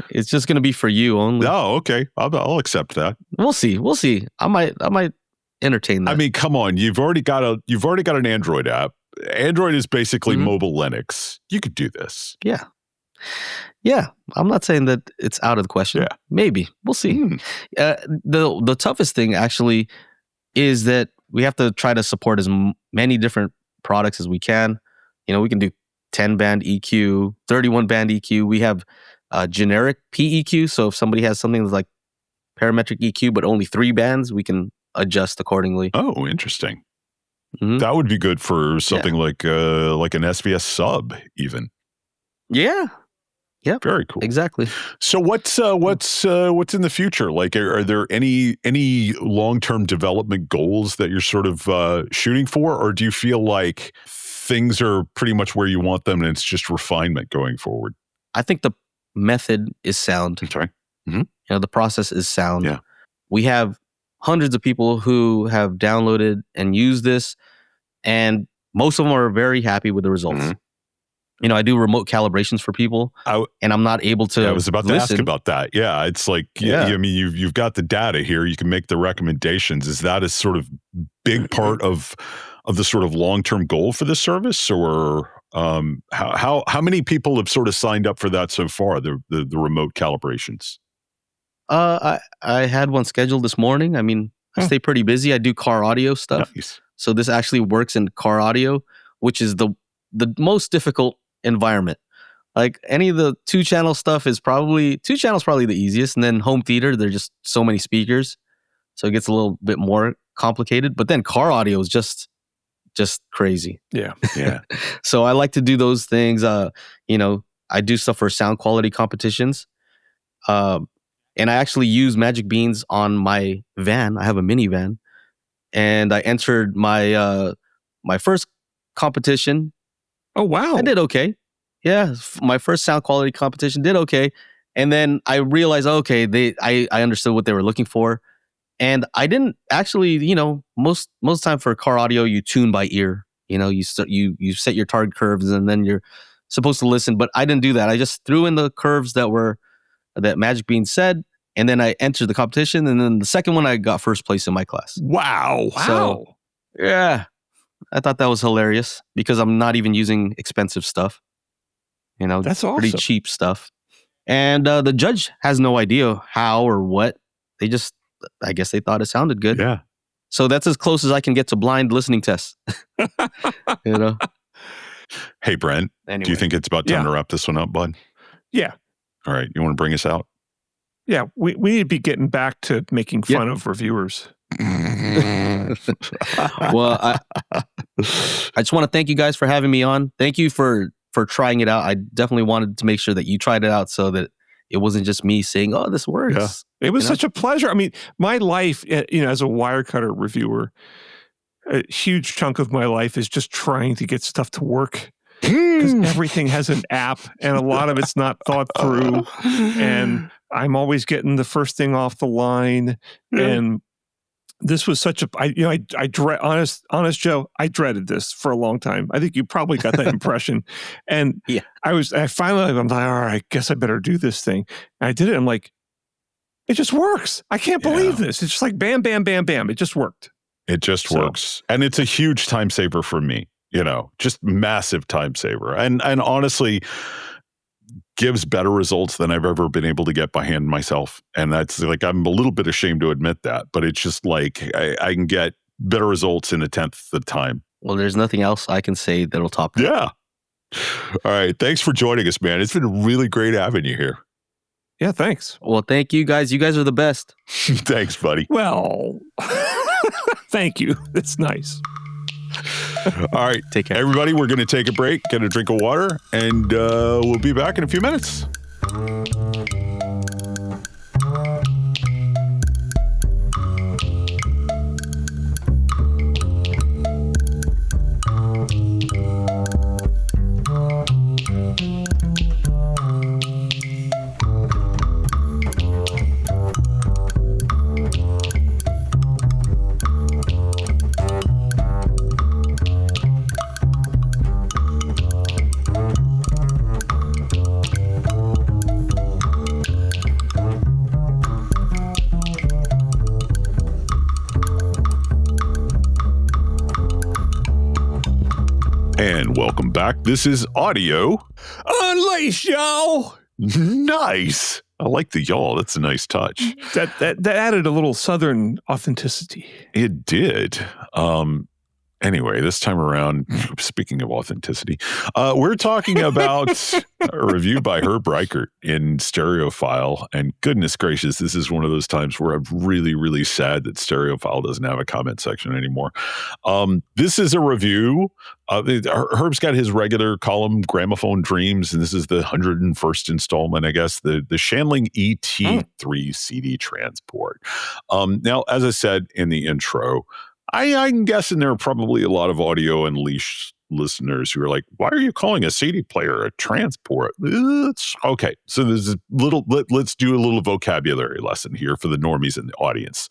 It's just going to be for you only. Oh, okay. I'll accept that. We'll see. I might entertain that. I mean, come on. You've already got an Android app. Android is basically mobile Linux. You could do this. Yeah. I'm not saying that it's out of the question. Yeah. Maybe. We'll see. The toughest thing actually is that we have to try to support as many different products as we can. We can do 10-band EQ, 31-band EQ. We have generic PEQ. So if somebody has something that's like parametric EQ, but only 3 bands, we can adjust accordingly. Oh, interesting. That would be good for something like an SVS sub, even. Yeah. Very cool. Exactly. So what's in the future? Like, are there any long-term development goals that you're sort of shooting for, or do you feel like things are pretty much where you want them and it's just refinement going forward? I think the method is sound. I'm sorry. The process is sound. Yeah. We have hundreds of people who have downloaded and used this, and most of them are very happy with the results. I do remote calibrations for people, and I'm not able to. I was about to ask about that. Yeah, it's like, I mean, you've got the data here. You can make the recommendations. Is that a sort of big part of the sort of long-term goal for the service, or how many people have sort of signed up for that so far? The remote calibrations. I had one scheduled this morning. I mean, I stay pretty busy. I do car audio stuff. Nice. So this actually works in car audio, which is the most difficult environment. Like any of the 2-channel stuff is probably 2-channel is probably the easiest, and then home theater, there's just so many speakers, so it gets a little bit more complicated. But then car audio is just crazy. Yeah. So I like to do those things. I do stuff for sound quality competitions. And I actually use Magic Beans on my van. I have a minivan, and I entered my first competition. Oh, wow. I did okay. Yeah, my first sound quality competition did okay. And then I realized, I understood what they were looking for. And I didn't actually, most time for car audio, you tune by ear. You set your target curves, and then you're supposed to listen. But I didn't do that. I just threw in the curves that Magic Bean said, and then I entered the competition. And then the second one, I got first place in my class. Wow. So, yeah. I thought that was hilarious because I'm not even using expensive stuff. That's awesome. Pretty cheap stuff. And the judge has no idea how or what. They just, I guess they thought it sounded good. Yeah. So that's as close as I can get to blind listening tests. Hey, Brent, Anyway. do you think it's about time to wrap this one up, bud? Yeah. All right. You want to bring us out? Yeah. We need to be getting back to making fun of reviewers. Well, I just want to thank you guys for having me on. Thank you for trying it out. I definitely wanted to make sure that you tried it out so that it wasn't just me saying, "Oh, this works." Yeah. It was such a pleasure. I mean, my life, as a Wirecutter reviewer, a huge chunk of my life is just trying to get stuff to work. Because everything has an app and a lot of it's not thought through. And I'm always getting the first thing off the line. And this was such a, honest Joe, I dreaded this for a long time. I think you probably got that impression. And I'm like, all right, I guess I better do this thing. And I did it. I'm like, it just works. I can't believe this. It's just like bam, bam, bam, bam. It just worked. It just works. And it's a huge time saver for me. Just massive time saver. And honestly, gives better results than I've ever been able to get by hand myself. And that's like, I'm a little bit ashamed to admit that, but it's just like, I can get better results in 1/10 the time. Well, there's nothing else I can say that'll top that. Yeah. All right. Thanks for joining us, man. It's been really great having you here. Yeah, thanks. Well, thank you guys. You guys are the best. Thanks, buddy. Well, thank you. That's nice. All right. Take care. Everybody, we're going to take a break, get a drink of water, and we'll be back in a few minutes. And welcome back. This is Audio Unleash, y'all. Nice. I like the y'all. That's a nice touch. That added a little Southern authenticity. It did. Anyway, this time around, speaking of authenticity, we're talking about a review by Herb Reichert in Stereophile. And goodness gracious, this is one of those times where I'm really, really sad that Stereophile doesn't have a comment section anymore. This is a review. Herb's got his regular column, Gramophone Dreams, and this is the 101st installment, I guess, the Shandling ET3 CD transport. Now, as I said in the intro, I'm guessing there are probably a lot of Audio Unleashed listeners who are like, why are you calling a CD player a transport? Okay, so there's a little, let's do a little vocabulary lesson here for the normies in the audience.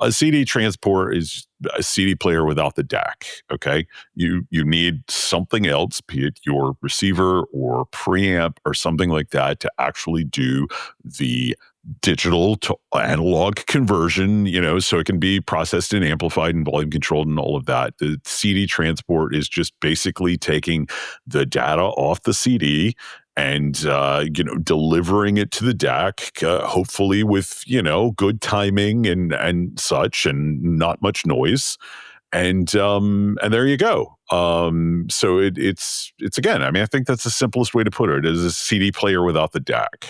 A CD transport is a CD player without the DAC, okay? You need something else, be it your receiver or preamp or something like that, to actually do the digital to analog conversion, so it can be processed and amplified and volume controlled and all of that. The CD transport is just basically taking the data off the CD and, delivering it to the DAC, hopefully with, good timing and such and not much noise. And there you go. So it's again, I mean, I think that's the simplest way to put it, is a CD player without the DAC.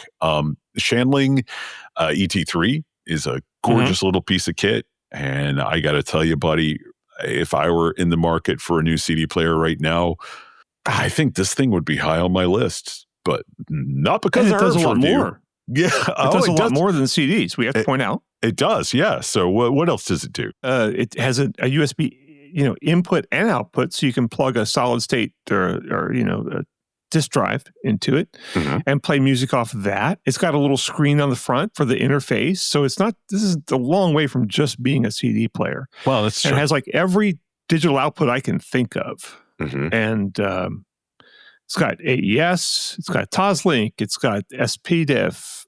Shandling ET3 is a gorgeous little piece of kit. And I got to tell you, buddy, if I were in the market for a new CD player right now, I think this thing would be high on my list, but not because it does a lot more. Yeah. It does a lot more than CDs, we have to point out. It does, yeah. So what else does it do? It has a USB, input and output, so you can plug a solid state or a disk drive into it and play music off of that. It's got a little screen on the front for the interface, so it's not. This is a long way from just being a CD player. Well, that's true. And it has like every digital output I can think of, and it's got AES, it's got Toslink, it's got SPDIF,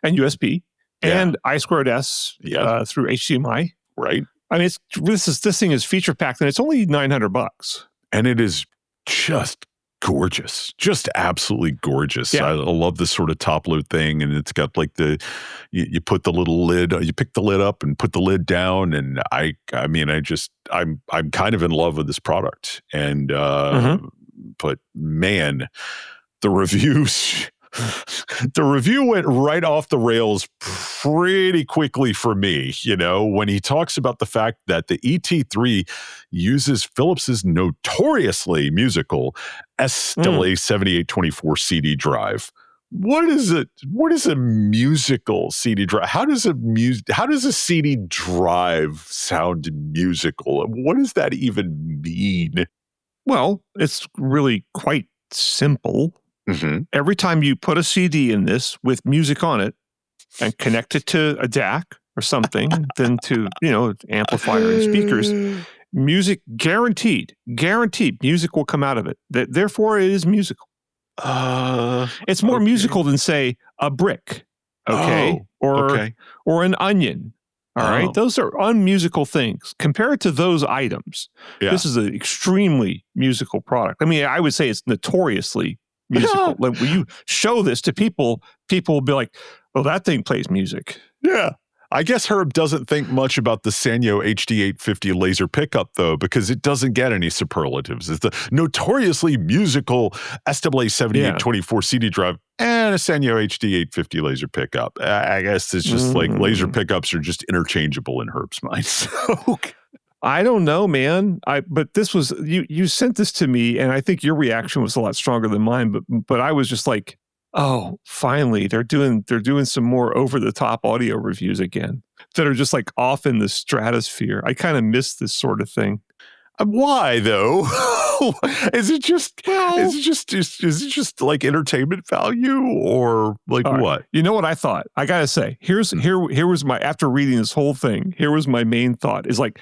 and USB, and I2S through HDMI. Right. I mean, this thing is feature packed, and it's only $900, and it is just gorgeous, just absolutely gorgeous. Yeah. I love this sort of top load thing, and it's got like you put the little lid, you pick the lid up and put the lid down, and I'm kind of in love with this product, and but man, the reviews. The review went right off the rails pretty quickly for me, when he talks about the fact that the ET3 uses Philips's notoriously musical SLA 7824 CD drive what is it? What is a musical CD drive? How does a CD drive sound musical? What does that even mean? Well, it's really quite simple. Mm-hmm. Every time you put a CD in this with music on it and connect it to a DAC or something, then to, amplifier and speakers, music guaranteed music will come out of it. Therefore, it is musical. It's more musical than, say, a brick, or an onion. All right, those are unmusical things. Compared to those items, this is an extremely musical product. I mean, I would say it's notoriously musical. Like, when you show this to people will be like, "Oh, that thing plays music." Yeah. I guess Herb doesn't think much about the Sanyo HD850 laser pickup, though, because it doesn't get any superlatives. It's the notoriously musical SWA7824 CD drive and a Sanyo HD850 laser pickup. I guess it's just like laser pickups are just interchangeable in Herb's mind. So, I don't know, man. But this was, you sent this to me, and I think your reaction was a lot stronger than mine. But I was just like, oh, finally, they're doing some more over-the-top audio reviews again that are just like off in the stratosphere. I kind of miss this sort of thing. Why though? Is it just like entertainment value, or like what? Right. You know what I thought? I gotta say, here was my, after reading this whole thing, here was my main thought is like,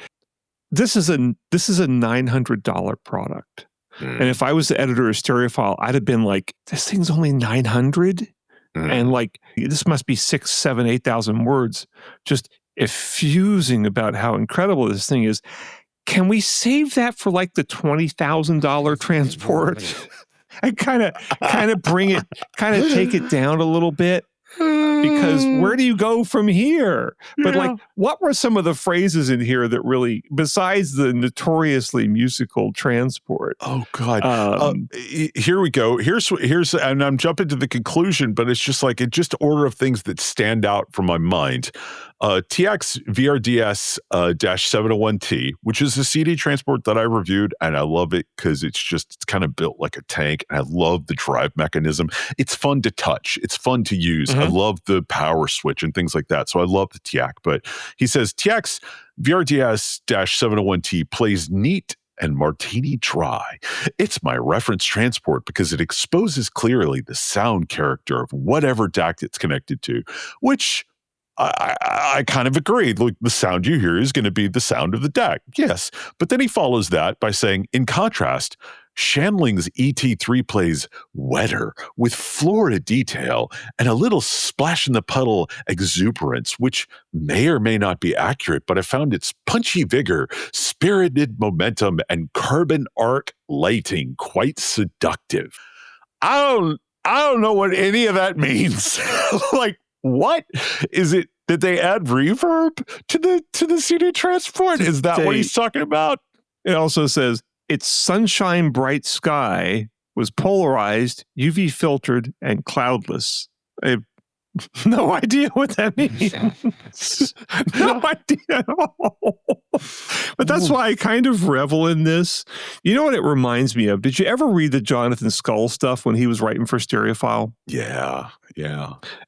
this is a $900 product. And if I was the editor of Stereophile, I'd have been like, this thing's only 900? And like, this must be 6,000, 7,000, 8,000 words just effusing about how incredible this thing is. Can we save that for like the $20,000 transport? And kind of bring it, take it down a little bit? Because where do you go from here? But like, what were some of the phrases in here that really, besides the notoriously musical transport? Oh God! Here we go. Here's, and I'm jumping to the conclusion, but it's just like order of things that stand out from my mind. TX VRDS -701T, which is the CD transport that I reviewed, and I love it because it's kind of built like a tank. And I love the drive mechanism. It's fun to touch. It's fun to use. I love the power switch and things like that. So I love the TX. But he says TX VRDS -701T plays neat and martini dry. It's my reference transport because it exposes clearly the sound character of whatever DAC it's connected to, which I kind of agree. Like, the sound you hear is going to be the sound of the DAC. Yes. But then he follows that by saying, in contrast, Shandling's ET3 plays wetter with Florida detail and a little splash in the puddle exuberance, which may or may not be accurate, but I found its punchy vigor, spirited momentum, and carbon arc lighting quite seductive. I don't know what any of that means. Like, what is it? Did they add reverb to the CD transport? Is that what he's talking about? It also says its sunshine bright sky was polarized, UV filtered, and cloudless. I have no idea what that means. No idea at all. But that's why I kind of revel in this. You know what it reminds me of? Did you ever read the Jonathan Skull stuff when he was writing for Stereophile? Yeah.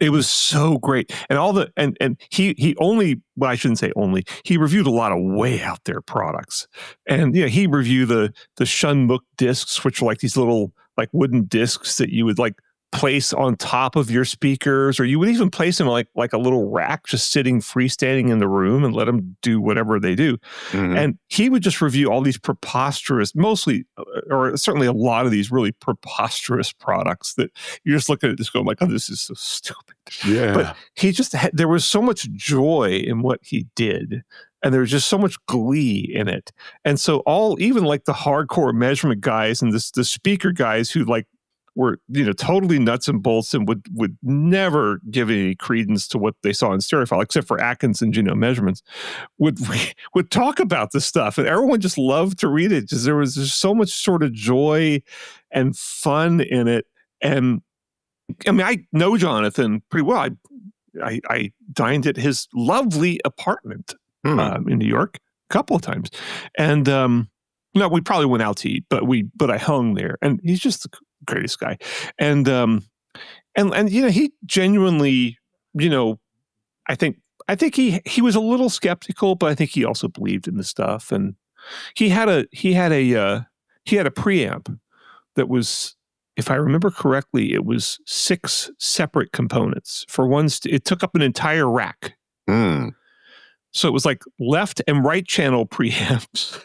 It was so great. And and he only, well, I shouldn't say only, he reviewed a lot of way out there products. And he reviewed the Shunmuk discs, which are like these little like wooden discs that you would like place on top of your speakers, or you would even place them like a little rack just sitting freestanding in the room and let them do whatever they do. And he would just review all these preposterous, mostly, or certainly a lot of these really preposterous products that you're just looking at this going like, oh, this is so stupid. Yeah. But he just there was so much joy in what he did. And there was just so much glee in it. And so even like the hardcore measurement guys and the speaker guys who like were totally nuts and bolts and would never give any credence to what they saw in Stereophile, except for Atkinson's measurements, would talk about this stuff, and everyone just loved to read it because there was just so much sort of joy and fun in it. And I mean, I know Jonathan pretty well. I dined at his lovely apartment in New York a couple of times, and no, we probably went out to eat, but I hung there, and he's just the greatest guy. And And he genuinely, I think he was a little skeptical, but I think he also believed in the stuff. And he had a preamp that was, if I remember correctly, it was 6 separate components. For one, it took up an entire rack. So it was like left and right channel preamps,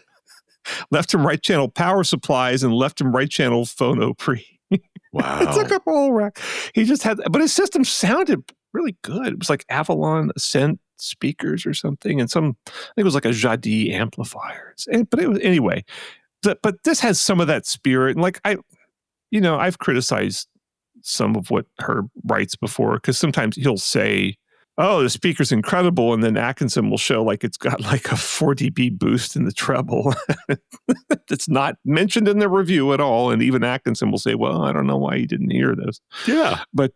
left and right channel power supplies, and left and right channel phono pre. Wow. It took up a whole rack. He just had, but his system sounded really good. It was like Avalon Ascent speakers or something, and I think it was like a Jadi amplifier. But it was, anyway, but this has some of that spirit. And like I've criticized some of what Herb writes before, because sometimes he'll say, oh, the speaker's incredible, and then Atkinson will show like it's got like a 4 dB boost in the treble. It's not mentioned in the review at all, and even Atkinson will say, well, I don't know why you didn't hear this. Yeah. But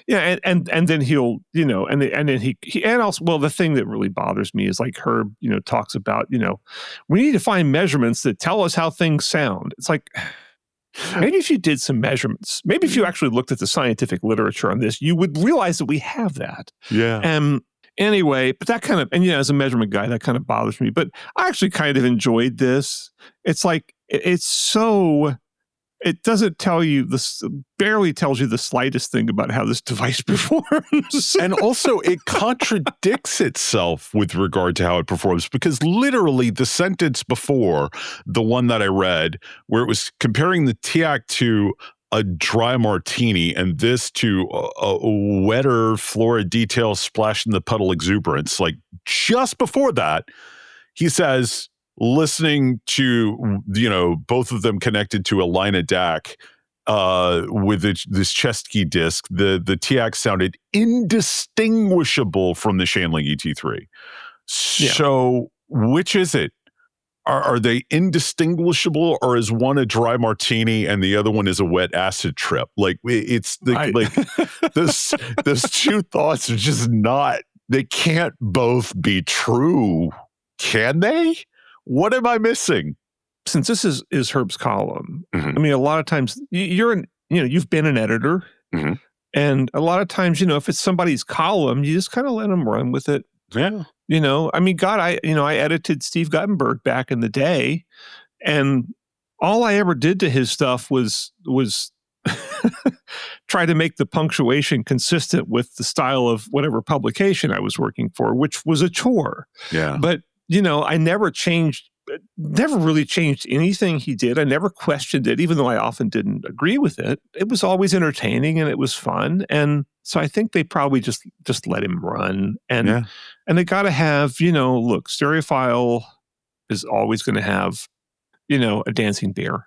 yeah, and then he'll, and then he and also, well, the thing that really bothers me is like Herb, talks about, we need to find measurements that tell us how things sound. It's like, maybe if you did some measurements, maybe if you actually looked at the scientific literature on this, you would realize that we have that. Yeah. Anyway, but that kind of, and as a measurement guy, that kind of bothers me. But I actually kind of enjoyed this. It's like, it doesn't tell you this, barely tells you the slightest thing about how this device performs. And also it contradicts itself with regard to how it performs, because literally the sentence before the one that I read, where it was comparing the TIAC to a dry martini and this to a wetter flora detail splash in the puddle exuberance, like just before that, he says, listening to, both of them connected to a line of DAC with this Chesky disc, the TIAC sounded indistinguishable from the Shanling ET3. So which is it? Are they indistinguishable, or is one a dry martini and the other one is a wet acid trip? Like it's those two thoughts are just not, they can't both be true. Can they? What am I missing? Since this is Herb's column, I mean, a lot of times you've been an editor, and a lot of times, if it's somebody's column, you just kind of let them run with it. Yeah. I mean, God, I edited Steve Guttenberg back in the day, and all I ever did to his stuff was try to make the punctuation consistent with the style of whatever publication I was working for, which was a chore. Yeah. But, I never really changed anything he did. I never questioned it, even though I often didn't agree with it. It was always entertaining and it was fun. And so I think they probably just let him run. And they got to have, look, Stereophile is always going to have, a dancing bear.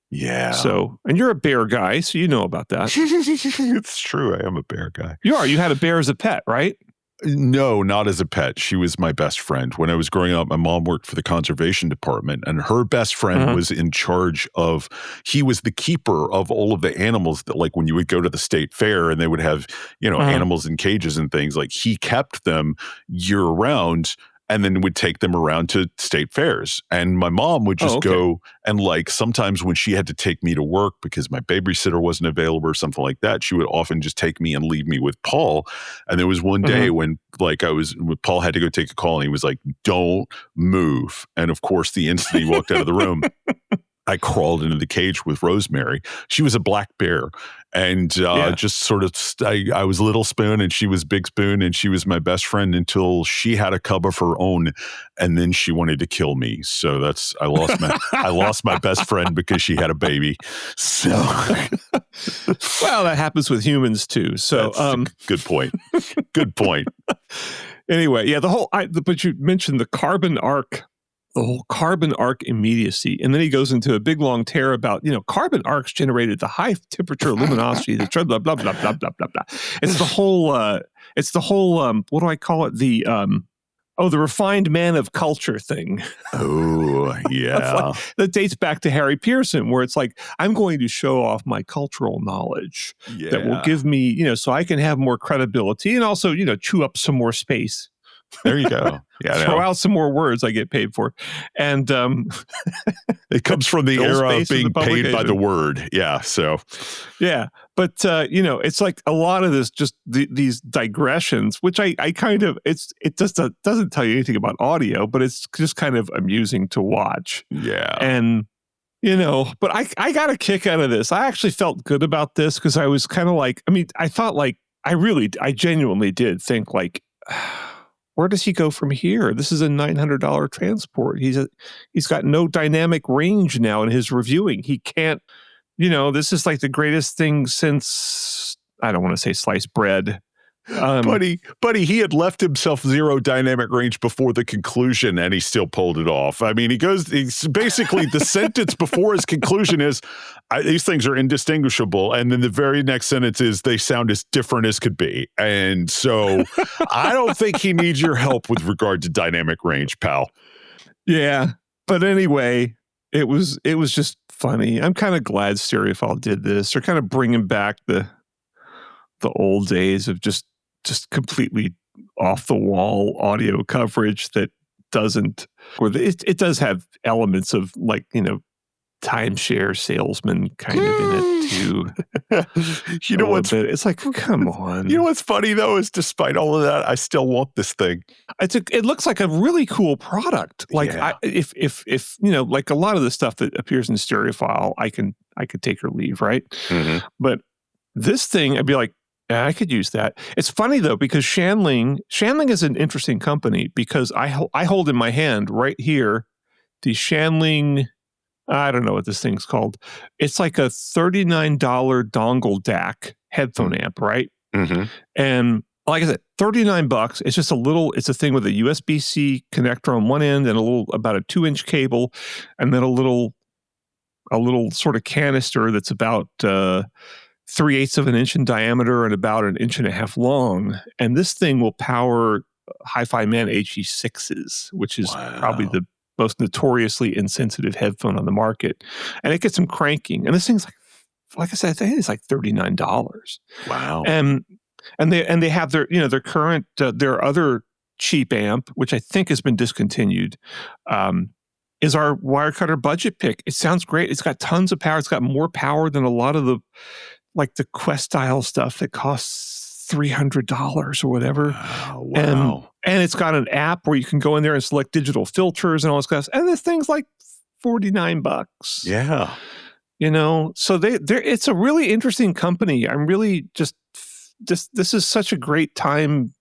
Yeah. So, and you're a bear guy, so you know about that. It's true. I am a bear guy. You are. You had a bear as a pet, right? No, not as a pet. She was my best friend. When I was growing up, my mom worked for the conservation department, and her best friend was in charge of, he was the keeper of all of the animals that, like, when you would go to the state fair and they would have, animals in cages and things, like, he kept them year round and then would take them around to state fairs. And my mom would just go and, like, sometimes when she had to take me to work because my babysitter wasn't available or something like that, she would often just take me and leave me with Paul. And there was one day when, like, Paul had to go take a call and he was like, don't move. And of course, the instant he walked out of the room, I crawled into the cage with Rosemary. She was a black bear. And just sort of, I was Little Spoon and she was Big Spoon, and she was my best friend until she had a cub of her own, and then she wanted to kill me. So I lost my best friend because she had a baby. So, well, that happens with humans too. So, good point. Good point. Anyway, yeah, but you mentioned the carbon arc. The whole carbon arc immediacy. And then he goes into a big long tear about, carbon arcs generated the high temperature luminosity, the blah, blah, blah, blah, blah, blah, blah. It's the whole, what do I call it? The refined man of culture thing. Oh, yeah. That dates back to Harry Pearson, where it's like, I'm going to show off my cultural knowledge that will give me, so I can have more credibility and also, chew up some more space There you go. Yeah, throw out some more words I get paid for. And it comes from the era of being paid by the word. Yeah. So, yeah. But, it's like a lot of this, just these digressions, which I kind of, it just doesn't tell you anything about audio, but it's just kind of amusing to watch. Yeah. And, but I got a kick out of this. I actually felt good about this because I was kind of like, I thought like, I genuinely did think like, where does he go from here? This is a $900 transport. He's got no dynamic range now in his reviewing. He can't, this is like the greatest thing since, I don't want to say sliced bread. Buddy, he had left himself 0 dynamic range before the conclusion, and he still pulled it off. He's basically the sentence before his conclusion is, these things are indistinguishable. And then the very next sentence is, they sound as different as could be. And so I don't think he needs your help with regard to dynamic range, pal. Yeah. But anyway, it was just funny. I'm kind of glad Stereophile did this. They're kind of bringing back the old days of just completely off the wall audio coverage that doesn't, or it does have elements of like, timeshare salesman kind of in it too. You know what's it's like, come on. You know what's funny though is despite all of that, I still want this thing. It looks like a really cool product. Like if like a lot of the stuff that appears in Stereophile, I could take or leave, right? Mm-hmm. But this thing, I'd be like, yeah, I could use that. It's funny though, because Shanling is an interesting company because I hold in my hand right here the Shanling, I don't know what this thing's called. It's like a $39 dongle DAC headphone amp, right? Mm-hmm. And like I said, $39. It's just it's a thing with a USB-C connector on one end and about a 2-inch cable, and then a little sort of canister that's about 3/8 of an inch in diameter and about 1.5 inches long. And this thing will power Hi-Fi Man HE6s, which is probably the most notoriously insensitive headphone on the market. And it gets them cranking. And this thing's like I said, I think it's like $39. Wow. And they have their, their current, their other cheap amp, which I think has been discontinued, is our Wirecutter budget pick. It sounds great. It's got tons of power. It's got more power than a lot of the Quest style stuff that costs $300 or whatever. Wow. And it's got an app where you can go in there and select digital filters and all this stuff. And this thing's like $49. Yeah. So it's a really interesting company. I'm really this is such a great time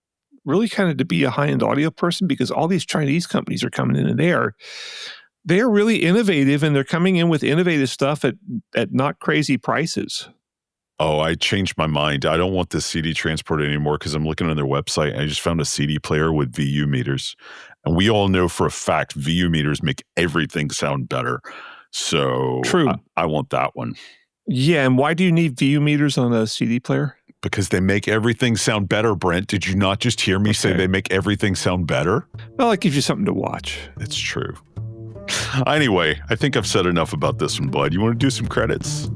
really kind of to be a high-end audio person, because all these Chinese companies are coming in and they're really innovative, and they're coming in with innovative stuff at not crazy prices. Oh, I changed my mind. I don't want this CD transporter anymore because I'm looking on their website and I just found a CD player with VU meters. And we all know for a fact VU meters make everything sound better. So true. I want that one. Yeah, and why do you need VU meters on a CD player? Because they make everything sound better, Brent. Did you not just hear me say they make everything sound better? Well, it gives you something to watch. It's true. Anyway, I think I've said enough about this one, bud. You want to do some credits?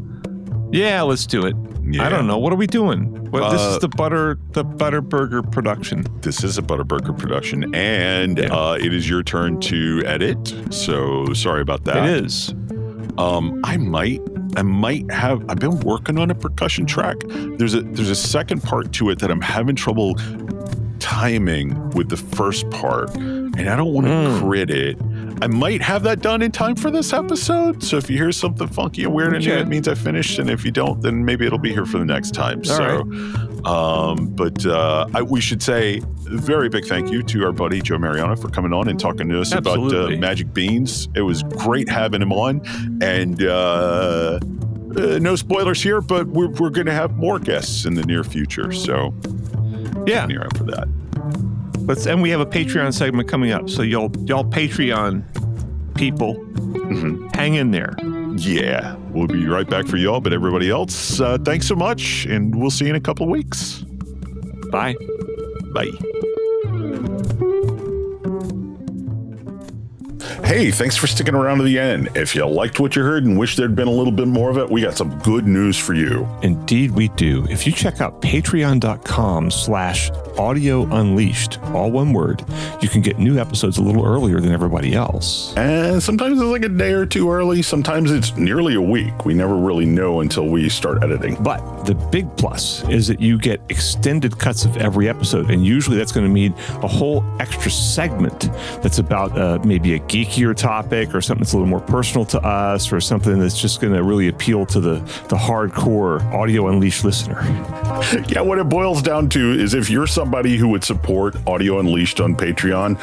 Yeah, let's do it. Yeah. I don't know. What are we doing? This is the Butterburger production. This is a Butterburger production, and it is your turn to edit. So sorry about that. It is. I've been working on a percussion track. There's a second part to it that I'm having trouble timing with the first part, and I don't want to crit it. I might have that done in time for this episode. So if you hear something funky and weird in it, it means I finished. And if you don't, then maybe it'll be here for the next time. We should say a very big thank you to our buddy Joe Mariano for coming on and talking to us about Magic Beans. It was great having him on. And no spoilers here, but we're going to have more guests in the near future. So yeah, near up for that. And we have a Patreon segment coming up, so y'all Patreon people, hang in there. Yeah, we'll be right back for y'all, but everybody else, thanks so much, and we'll see you in a couple of weeks. Bye. Bye. Hey, thanks for sticking around to the end. If you liked what you heard and wish there'd been a little bit more of it, we got some good news for you. Indeed, we do. If you check out patreon.com/audio unleashed, all one word, you can get new episodes a little earlier than everybody else. And sometimes it's like a day or two early. Sometimes it's nearly a week. We never really know until we start editing. But the big plus is that you get extended cuts of every episode. And usually that's going to mean a whole extra segment that's about maybe a geekier topic or something that's a little more personal to us or something that's just going to really appeal to the hardcore Audio Unleashed listener. Yeah, what it boils down to is if you're somebody who would support Audio Unleashed on Patreon,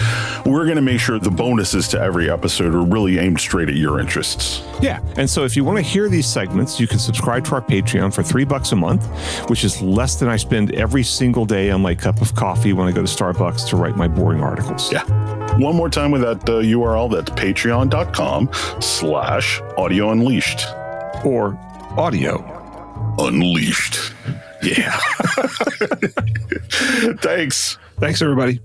we're going to make sure the bonuses to every episode are really aimed straight at your interests. Yeah, and so if you want to hear these segments, you can subscribe to our Patreon for $3 a month, which is less than I spend every single day on my cup of coffee when I go to Starbucks to write my boring articles. Yeah. One more time with that URL, that's patreon.com/audio unleashed. Or audio unleashed. Yeah. Thanks. Thanks, everybody.